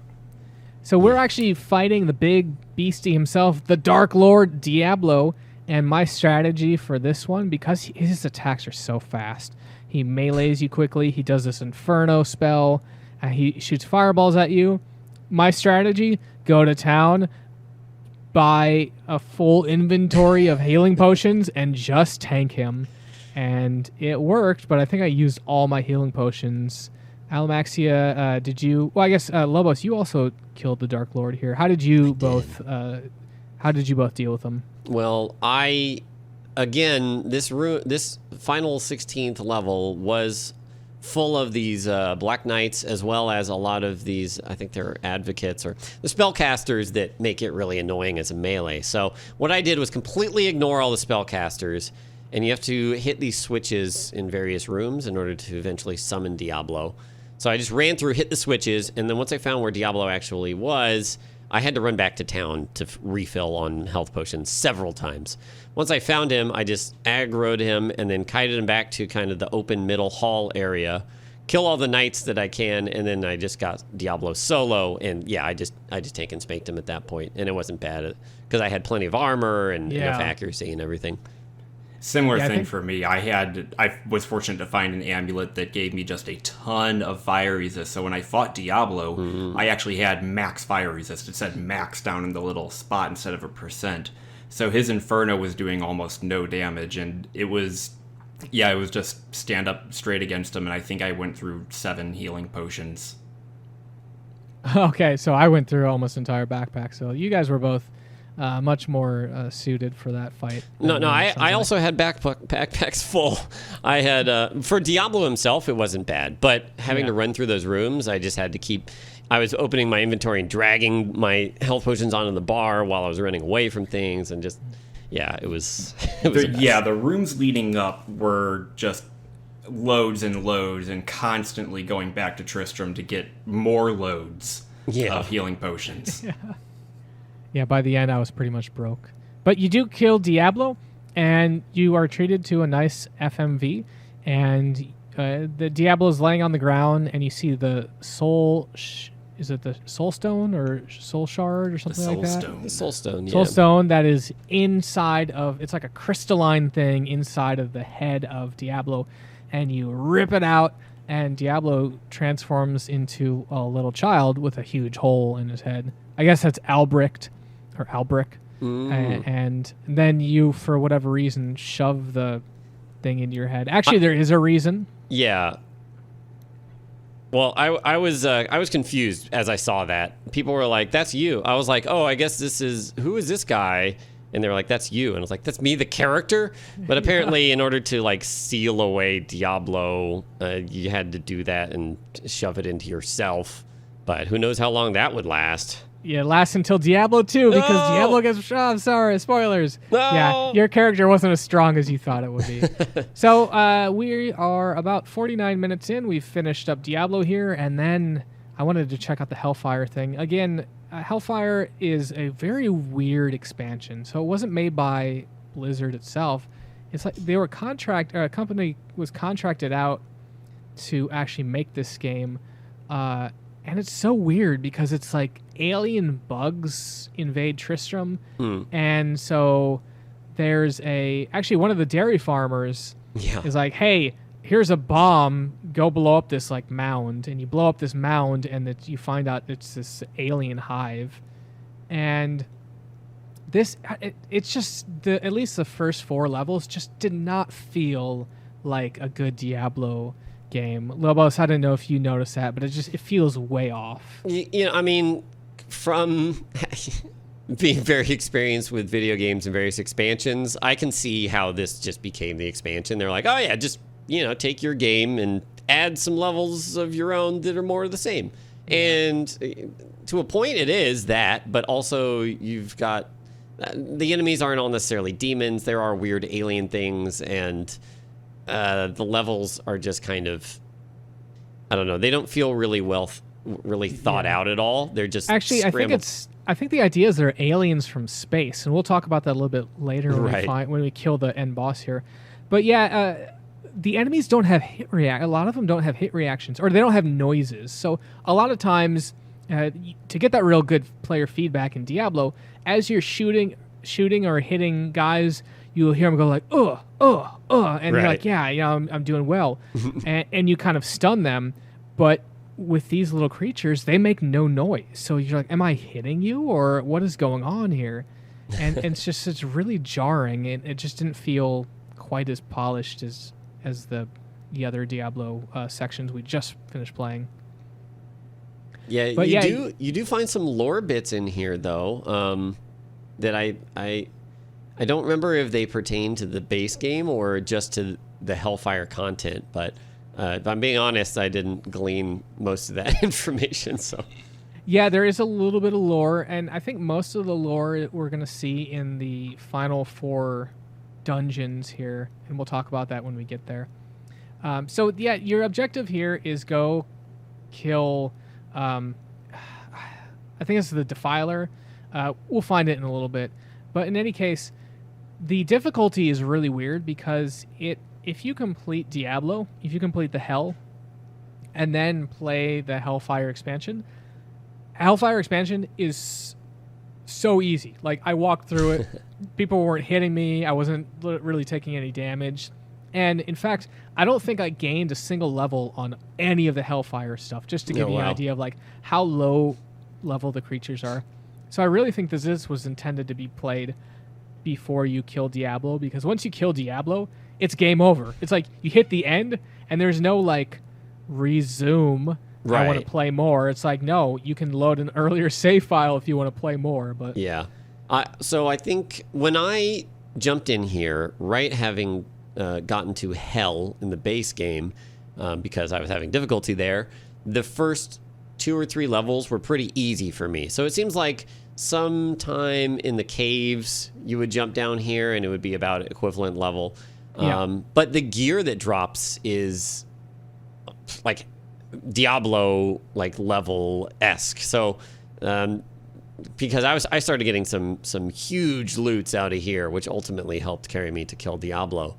So we're actually fighting the big beastie himself, the Dark Lord Diablo, and my strategy for this one, because his attacks are so fast, he melees you quickly, he does this Inferno spell, he shoots fireballs at you. My strategy, go to town, buy a full inventory of healing potions, and just tank him. And it worked, but I think I used all my healing potions. Alamaxia, did you... Well, I guess, Lobos, you also killed the Dark Lord here. How did you both deal with them? Well, again, this final 16th level was full of these Black Knights, as well as a lot of these, I think they're advocates or the spellcasters that make it really annoying as a melee. So what I did was completely ignore all the spellcasters, and you have to hit these switches in various rooms in order to eventually summon Diablo. So I just ran through, hit the switches, and then once I found where Diablo actually was, I had to run back to town to refill on health potions several times. Once I found him, I just aggroed him and then kited him back to kind of the open middle hall area, kill all the knights that I can, and then I just got Diablo solo, and yeah, I just tank and spaked him at that point, and it wasn't bad because I had plenty of armor and enough accuracy and everything. Similar thing for me. I was fortunate to find an amulet that gave me just a ton of fire resist. So when I fought Diablo, I actually had max fire resist. It said max down in the little spot instead of a %. So his Inferno was doing almost no damage, and it was just stand up straight against him, and I think I went through 7 healing potions. Okay, so I went through almost entire backpack. So you guys were both much more suited for that fight. I also had backpacks full. I had, for Diablo himself, it wasn't bad, but having to run through those rooms, I just had to keep... I was opening my inventory and dragging my health potions onto the bar while I was running away from things, and just... Yeah, it was the rooms leading up were just loads and loads, and constantly going back to Tristram to get more loads of healing potions. Yeah, by the end, I was pretty much broke. But you do kill Diablo, and you are treated to a nice FMV, and the Diablo is laying on the ground, and you see the soul... Is it the soul stone or soul shard or something like that? The soul stone, yeah. Soul stone that is inside of... It's like a crystalline thing inside of the head of Diablo, and you rip it out, and Diablo transforms into a little child with a huge hole in his head. I guess that's Albric. And then you, for whatever reason, shove the thing into your head. Actually, there is a reason. Yeah. Well, I was confused as I saw that. People were like, "That's you." I was like, "Oh, I guess who is this guy?" And they were like, "That's you." And I was like, "That's me, the character?" But apparently, in order to like seal away Diablo, you had to do that and shove it into yourself. But who knows how long that would last? Yeah, it lasts until Diablo 2 because Diablo gets... I'm sorry, spoilers. No! Yeah, your character wasn't as strong as you thought it would be. So we are about 49 minutes in. We've finished up Diablo here, and then I wanted to check out the Hellfire thing. Again, Hellfire is a very weird expansion. So it wasn't made by Blizzard itself. It's like they were a company was contracted out to actually make this game. And it's so weird because it's like alien bugs invade Tristram. And so there's actually one of the dairy farmers is like, hey, here's a bomb, go blow up this like mound, and you blow up this mound, and you find out it's this alien hive, and it's just at least the first 4 levels just did not feel like a good Diablo game. Lobos, I don't know if you noticed that, but it feels way off. You know, I mean, from being very experienced with video games and various expansions, I can see how this just became the expansion. They're like, oh yeah, just, you know, take your game and add some levels of your own that are more of the same. And to a point it is that, but also you've got, the enemies aren't all necessarily demons. There are weird alien things, and the levels are just kind of, I don't know, they don't feel really really thought out at all. They're just actually, I think the idea is they're aliens from space, and we'll talk about that a little bit later when we kill the end boss here. But yeah, the enemies don't have a lot of them don't have hit reactions, or they don't have noises. So a lot of times, to get that real good player feedback in Diablo, as you're shooting or hitting guys, you'll hear them go like, and you're like, yeah, I'm doing well. and you kind of stun them. But with these little creatures, they make no noise. So you're like, am I hitting you, or what is going on here? And it's really jarring. It just didn't feel quite as polished as the other Diablo sections we just finished playing. Yeah, but you do find some lore bits in here though, that I don't remember if they pertain to the base game or just to the Hellfire content, but if I'm being honest, I didn't glean most of that information. So yeah, there is a little bit of lore, and I think most of the lore we're going to see in the final 4 dungeons here, and we'll talk about that when we get there. So yeah, your objective here is go kill, I think it's the Defiler. We'll find it in a little bit. But in any case, the difficulty is really weird because if you complete Diablo, if you complete the Hell, and then play the Hellfire expansion is so easy. Like, I walked through it. People weren't hitting me. I wasn't really taking any damage. And in fact, I don't think I gained a single level on any of the Hellfire stuff, just to give you an idea of like how low level the creatures are. So I really think this was intended to be played before you kill Diablo, because once you kill Diablo, it's game over. It's like you hit the end and there's no like resume. Right. I want to play more. It's like, no, you can load an earlier save file if you want to play more. But yeah. So I think when I jumped in here, right, having gotten to Hell in the base game, because I was having difficulty there, the first 2 or 3 levels were pretty easy for me. So it seems like sometime in the caves you would jump down here and it would be about equivalent level. But the gear that drops is like Diablo like level-esque. So because I started getting some huge loots out of here, which ultimately helped carry me to kill Diablo.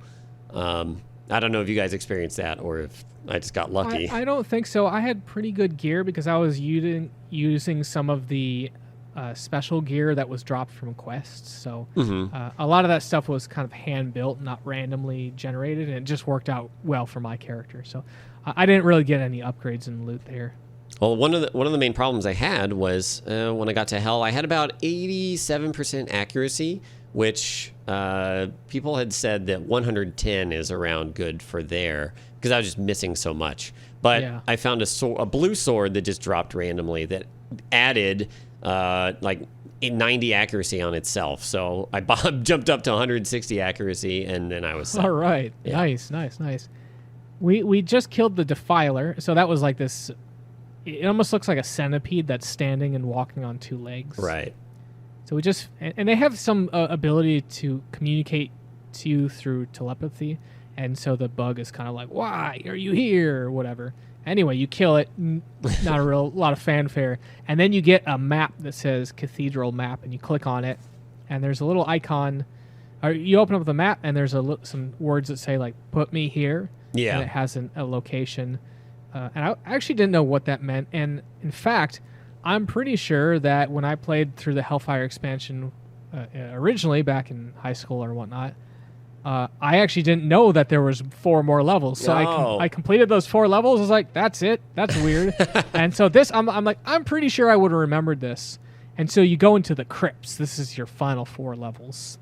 I don't know if you guys experienced that or if I just got lucky. I don't think so. I had pretty good gear because I was using some of the special gear that was dropped from quests. So a lot of that stuff was kind of hand-built, not randomly generated, and it just worked out well for my character. So I didn't really get any upgrades in loot there. Well, one of the main problems I had was when I got to Hell, I had about 87% accuracy, which people had said that 110 is around good for there, because I was just missing so much. But yeah. I found a blue sword that just dropped randomly that added like 90 accuracy on itself. So I jumped up to 160 accuracy, and then I was set. All right. Yeah. Nice. We just killed the Defiler, so that was like this. It almost looks like a centipede that's standing and walking on 2 legs. Right. So we just, and they have some ability to communicate to you through telepathy, and so the bug is kind of like, "Why are you here?" or whatever. Anyway, you kill it, not a lot of fanfare, and then you get a map that says Cathedral Map, and you click on it, and there's a little icon. Or you open up the map, and there's some words that say like "Put me here." Yeah. And it has a location. And I actually didn't know what that meant. And in fact, I'm pretty sure that when I played through the Hellfire expansion originally back in high school or whatnot, I actually didn't know that there was 4 more levels. So I completed those 4 levels. I was like, that's it. That's weird. And so this, I'm like, I'm pretty sure I would have remembered this. And so you go into the crypts. This is your final 4 levels.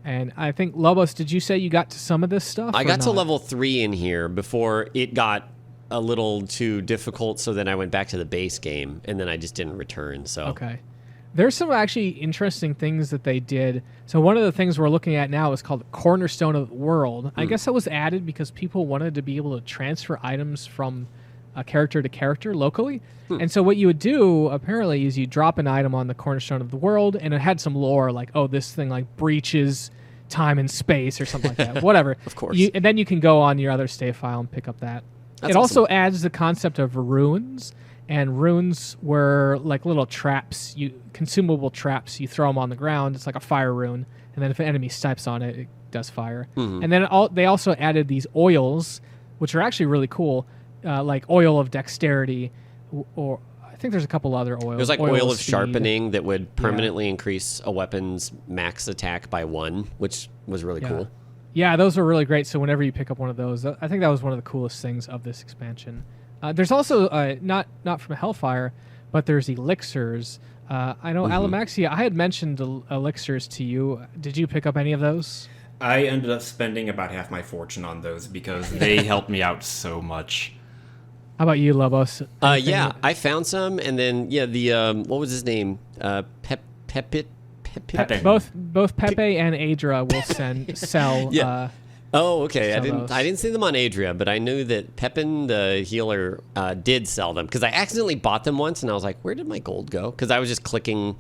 And I think, Lobos, did you say you got to some of this stuff? I got to level 3 in here before it got a little too difficult. So then I went back to the base game, and then I just didn't return. So okay. There's some actually interesting things that they did. So one of the things we're looking at now is called the Cornerstone of the World. I guess that was added because people wanted to be able to transfer items from character to character locally. And so what you would do, apparently, is you drop an item on the Cornerstone of the World, and it had some lore, like, oh, this thing, like, breaches time and space or something like that. Whatever. Of course. And then you can go on your other save file and pick up that. That's it also awesome. adds the concept of runes. And runes were like little traps, consumable traps. You throw them on the ground. It's like a fire rune. And then if an enemy steps on it, it does fire. And then they also added these oils, which are actually really cool, like oil of dexterity, or I think there's a couple other oils. There's like oil of speed. sharpening that would permanently increase a weapon's max attack by 1, which was really cool. Yeah, those were really great. So whenever you pick up one of those, I think that was one of the coolest things of this expansion. There's also, not from Hellfire, but there's elixirs. I know Alamaxia, I had mentioned elixirs to you. Did you pick up any of those? I ended up spending about half my fortune on those because they helped me out so much. How about you, Lobos? Yeah, I found some, and then, the, what was his name? Pepin. Both Pepe and Adra will sell. Yeah. Oh, okay. I those. didn't see them on Adria, but I knew that Pepin, the healer, did sell them because I accidentally bought them once, and I was like, "Where did my gold go?" Because I was just clicking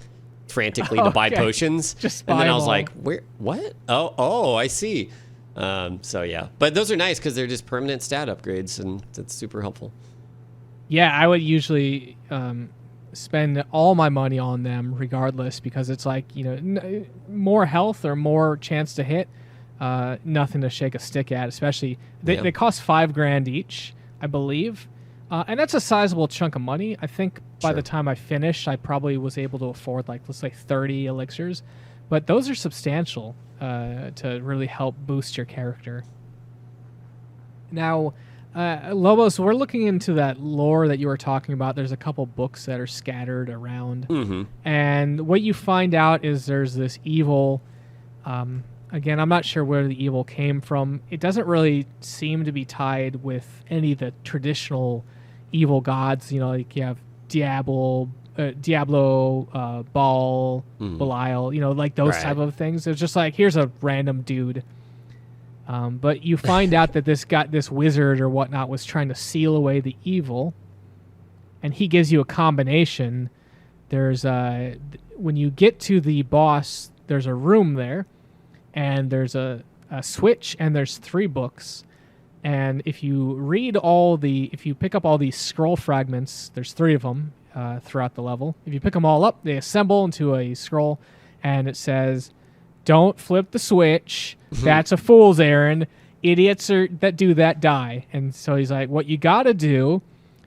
frantically to buy potions, and then I was like, "Where? What? Oh, I see." So yeah, but those are nice because they're just permanent stat upgrades, and that's super helpful. Yeah, I would usually spend all my money on them regardless because it's like, more health or more chance to hit. Nothing to shake a stick at, especially they cost $5,000 each, I believe, and that's a sizable chunk of money. I think by the time I finished, I probably was able to afford, like, let's say 30 elixirs, but those are substantial to really help boost your character. Now, Lobos, we're looking into that lore that you were talking about. There's a couple books that are scattered around, and what you find out is there's this evil. Again, I'm not sure where the evil came from. It doesn't really seem to be tied with any of the traditional evil gods. Like you have Diablo, Baal, Belial, like those type of things. It's just like, here's a random dude. But you find out that this wizard or whatnot was trying to seal away the evil, and he gives you a combination. There's when you get to the boss, there's a room there. And there's a switch, and there's 3 books. And if you pick up all these scroll fragments, there's 3 of them throughout the level. If you pick them all up, they assemble into a scroll, and it says, "Don't flip the switch. That's a fool's errand. Idiots that do that die." And so he's like, what you got to do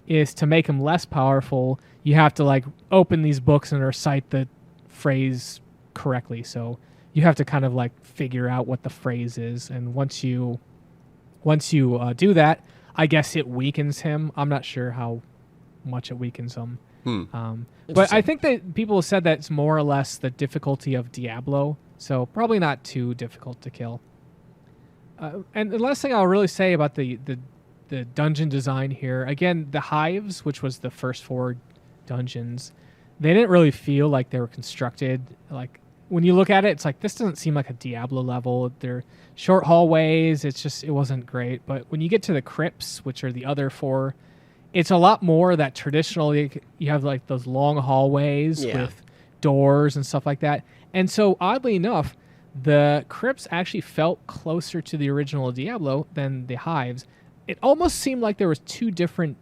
is to make them less powerful, you have to, like, open these books and recite the phrase correctly. So you have to kind of, like, figure out what the phrase is, and once you do that, I guess it weakens him. I'm not sure how much it weakens him. But I think that people have said that it's more or less the difficulty of Diablo, so probably not too difficult to kill. And the last thing I'll really say about the dungeon design here, again, the hives, which was the first 4 dungeons, they didn't really feel like they were constructed like. When you look at it, it's like, this doesn't seem like a Diablo level. They're short hallways. It wasn't great. But when you get to the crypts, which are the other 4, it's a lot more that traditional. You have, like, those long hallways with doors and stuff like that. And so, oddly enough, the crypts actually felt closer to the original Diablo than the hives. It almost seemed like there was 2 different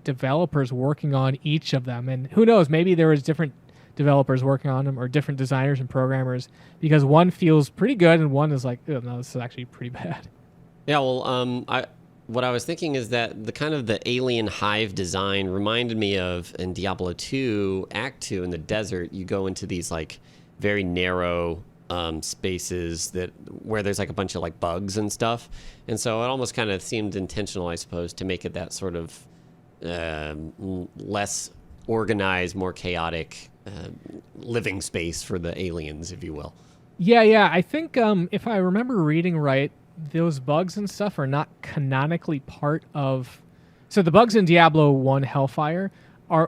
developers working on each of them. And who knows, maybe there was different developers working on them, or different designers and programmers, because one feels pretty good and one is like, oh, no, this is actually pretty bad. Yeah, well, what I was thinking is that the kind of the alien hive design reminded me of in Diablo 2, Act 2, in the desert, you go into these, like, very narrow spaces where there's like a bunch of like bugs and stuff, and so it almost kind of seemed intentional, I suppose, to make it that sort of less organized, more chaotic living space for the aliens, if you will. Yeah. I think if I remember reading right, those bugs and stuff are not canonically part of. So the bugs in Diablo 1 Hellfire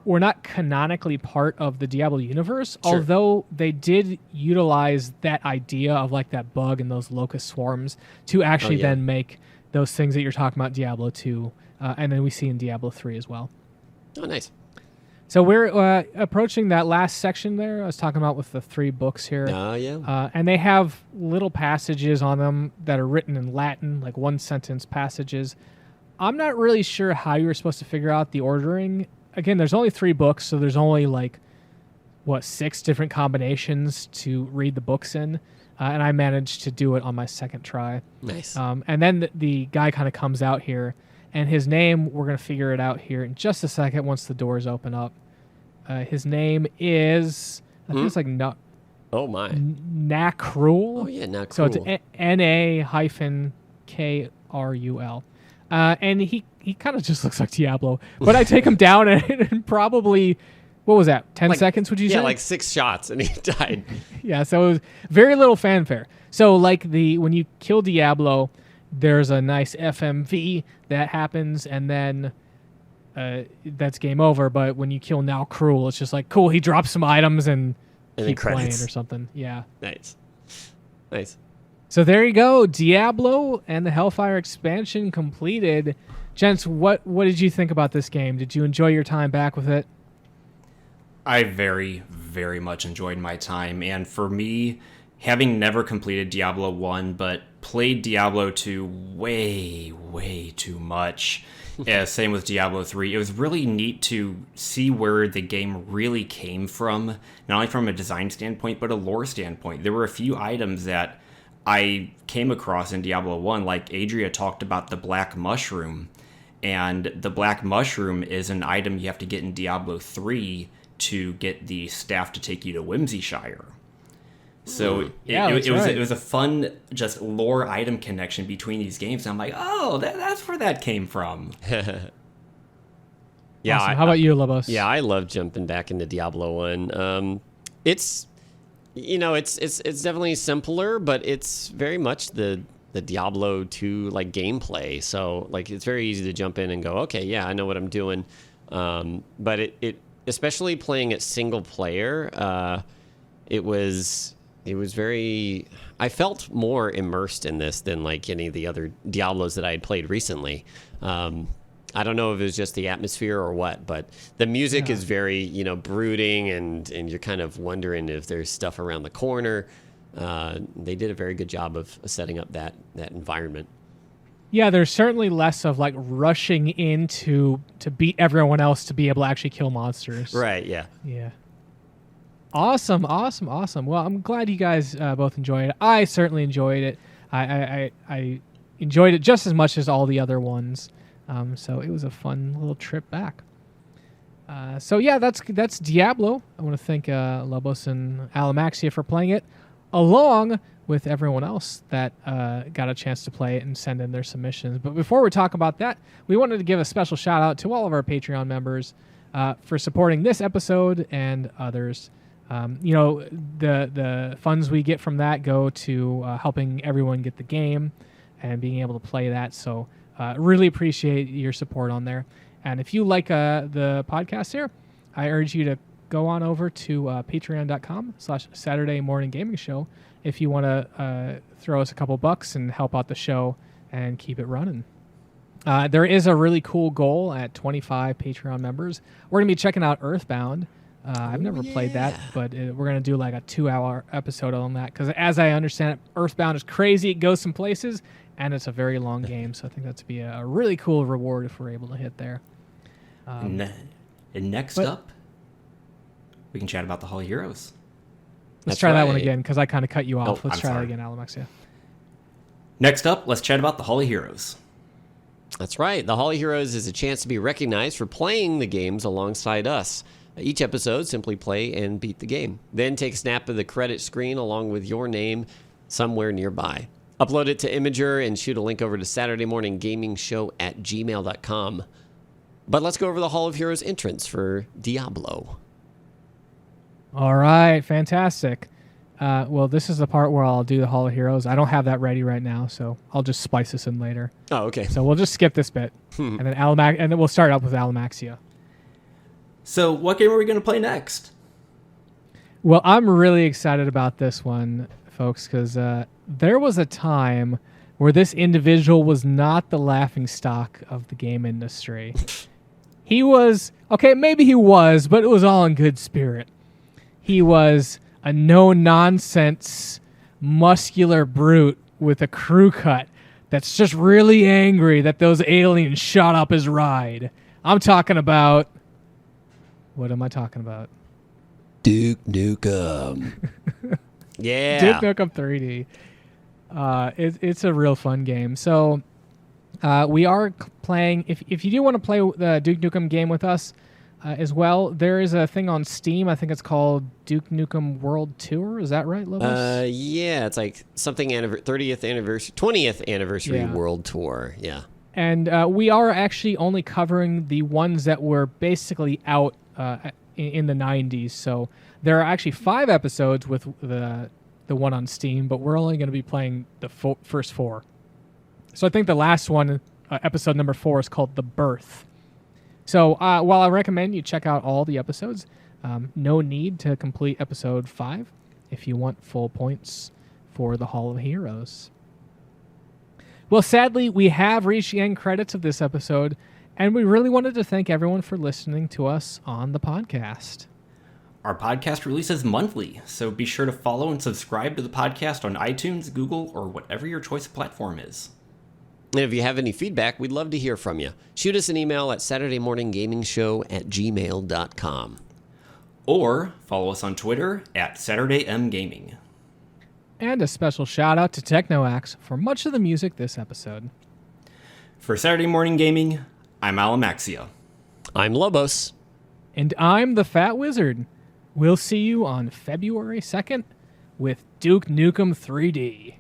were not canonically part of the Diablo universe, Sure. although they did utilize that idea of like that bug and those locust swarms to actually then make those things that you're talking about Diablo 2, and then we see in Diablo 3 as well. Oh, nice. So we're approaching that last section there I was talking about with the 3 books here. Yeah. And they have little passages on them that are written in Latin, like one-sentence passages. I'm not really sure how you were supposed to figure out the ordering. Again, there's only 3 books, so there's only 6 different combinations to read the books in, and I managed to do it on my second try. Nice. And then the guy kind of comes out here, and his name, we're going to figure it out here in just a second once the doors open up. His name is, I think it's like Oh my. Nakrul. Oh yeah, Nakrul. So it's Nakrul. And he kind of just looks like Diablo. But I take him down and probably, what was that, 10 seconds, would you say? Yeah, like 6 shots and he died. Yeah, so it was very little fanfare. So like when you kill Diablo, there's a nice FMV that happens, and then that's game over. But when you kill Nakrul, it's just like, cool, he drops some items and keep playing or something. Yeah. Nice. So there you go, Diablo and the Hellfire expansion completed. Gents, what did you think about this game? Did you enjoy your time back with it? I very, very much enjoyed my time. And for me, having never completed Diablo 1, but played Diablo 2 way, way too much, same with Diablo 3, it was really neat to see where the game really came from, not only from a design standpoint, but a lore standpoint. There were a few items that I came across in Diablo 1, like Adria talked about the black mushroom, and the black mushroom is an item you have to get in Diablo 3 to get the staff to take you to Whimsyshire. So it was a fun just lore item connection between these games. And I'm like, oh, that's where that came from. Yeah. Awesome. How about you, Lobos? Yeah, I love jumping back into Diablo 1. It's definitely simpler, but it's very much the Diablo 2 like gameplay. So like it's very easy to jump in and go, okay, yeah, I know what I'm doing. But it especially playing it single player, it was very. I felt more immersed in this than like any of the other Diablos that I had played recently. I don't know if it was just the atmosphere or what, but the music is very, brooding, and you're kind of wondering if there's stuff around the corner. They did a very good job of setting up that environment. Yeah, there's certainly less of like rushing in to beat everyone else to be able to actually kill monsters. Right, yeah. Yeah. Awesome. Well, I'm glad you guys both enjoyed it. I certainly enjoyed it. I enjoyed it just as much as all the other ones. So it was a fun little trip back. So yeah, that's Diablo. I want to thank Lobos and Alamaxia for playing it, along with everyone else that got a chance to play it and send in their submissions. But before we talk about that, we wanted to give a special shout out to all of our Patreon members for supporting this episode and others. The funds we get from that go to helping everyone get the game and being able to play that. So really appreciate your support on there. And if you like the podcast here, I urge you to go on over to patreon.com/Saturday Morning Gaming Show if you want to throw us a couple bucks and help out the show and keep it running. There is a really cool goal at 25 Patreon members. We're going to be checking out Earthbound. I've never played that, but we're going to do like a 2-hour episode on that because as I understand it, Earthbound is crazy. It goes some places, and it's a very long game. So I think that's to be a really cool reward if we're able to hit there. And next up, we can chat about the Hall of Heroes. Let's try that one again because I kind of cut you off. Let's try that sorry. again, Alamaxia. Next up, let's chat about the Hall of Heroes. That's right. The Hall of Heroes is a chance to be recognized for playing the games alongside us. Each episode, simply play and beat the game. Then take a snap of the credit screen along with your name somewhere nearby. Upload it to Imager and shoot a link over to SaturdayMorningGamingShow@gmail.com. But let's go over the Hall of Heroes entrance for Diablo. All right, fantastic. Well, this is the part where I'll do the Hall of Heroes. I don't have that ready right now, so I'll just splice this in later. Oh, okay. So we'll just skip this bit, and then we'll start up with Alamaxia. So what game are we going to play next? Well, I'm really excited about this one, folks, because there was a time where this individual was not the laughingstock of the game industry. He was, okay, maybe he was, but it was all in good spirit. He was a no-nonsense, muscular brute with a crew cut that's just really angry that those aliens shot up his ride. I'm talking about... What am I talking about? Duke Nukem. Yeah. Duke Nukem 3D. It's a real fun game. So we are playing... If you do want to play the Duke Nukem game with us, as well, there is a thing on Steam. I think it's called Duke Nukem World Tour. Is that right, Lobos? Yeah, it's like something 20th anniversary World Tour. Yeah. And we are actually only covering the ones that were basically out in the 90s. So there are actually 5 episodes with the one on Steam, but we're only going to be playing the first 4. So I think the last one, episode number 4, is called The Birth. So while I recommend you check out all the episodes, no need to complete episode 5 if you want full points for the Hall of Heroes. Well, sadly, we have reached the end credits of this episode, and we really wanted to thank everyone for listening to us on the podcast. Our podcast releases monthly, so be sure to follow and subscribe to the podcast on iTunes, Google, or whatever your choice of platform is. And if you have any feedback, we'd love to hear from you. Shoot us an email at SaturdayMorningGamingShow@gmail.com. Or follow us on Twitter at SaturdayMGaming. And a special shout out to TechnoAxe for much of the music this episode. For Saturday Morning Gaming, I'm Alamaxia. I'm Lobos. And I'm the Thefatwizard. We'll see you on February 2nd with Duke Nukem 3D.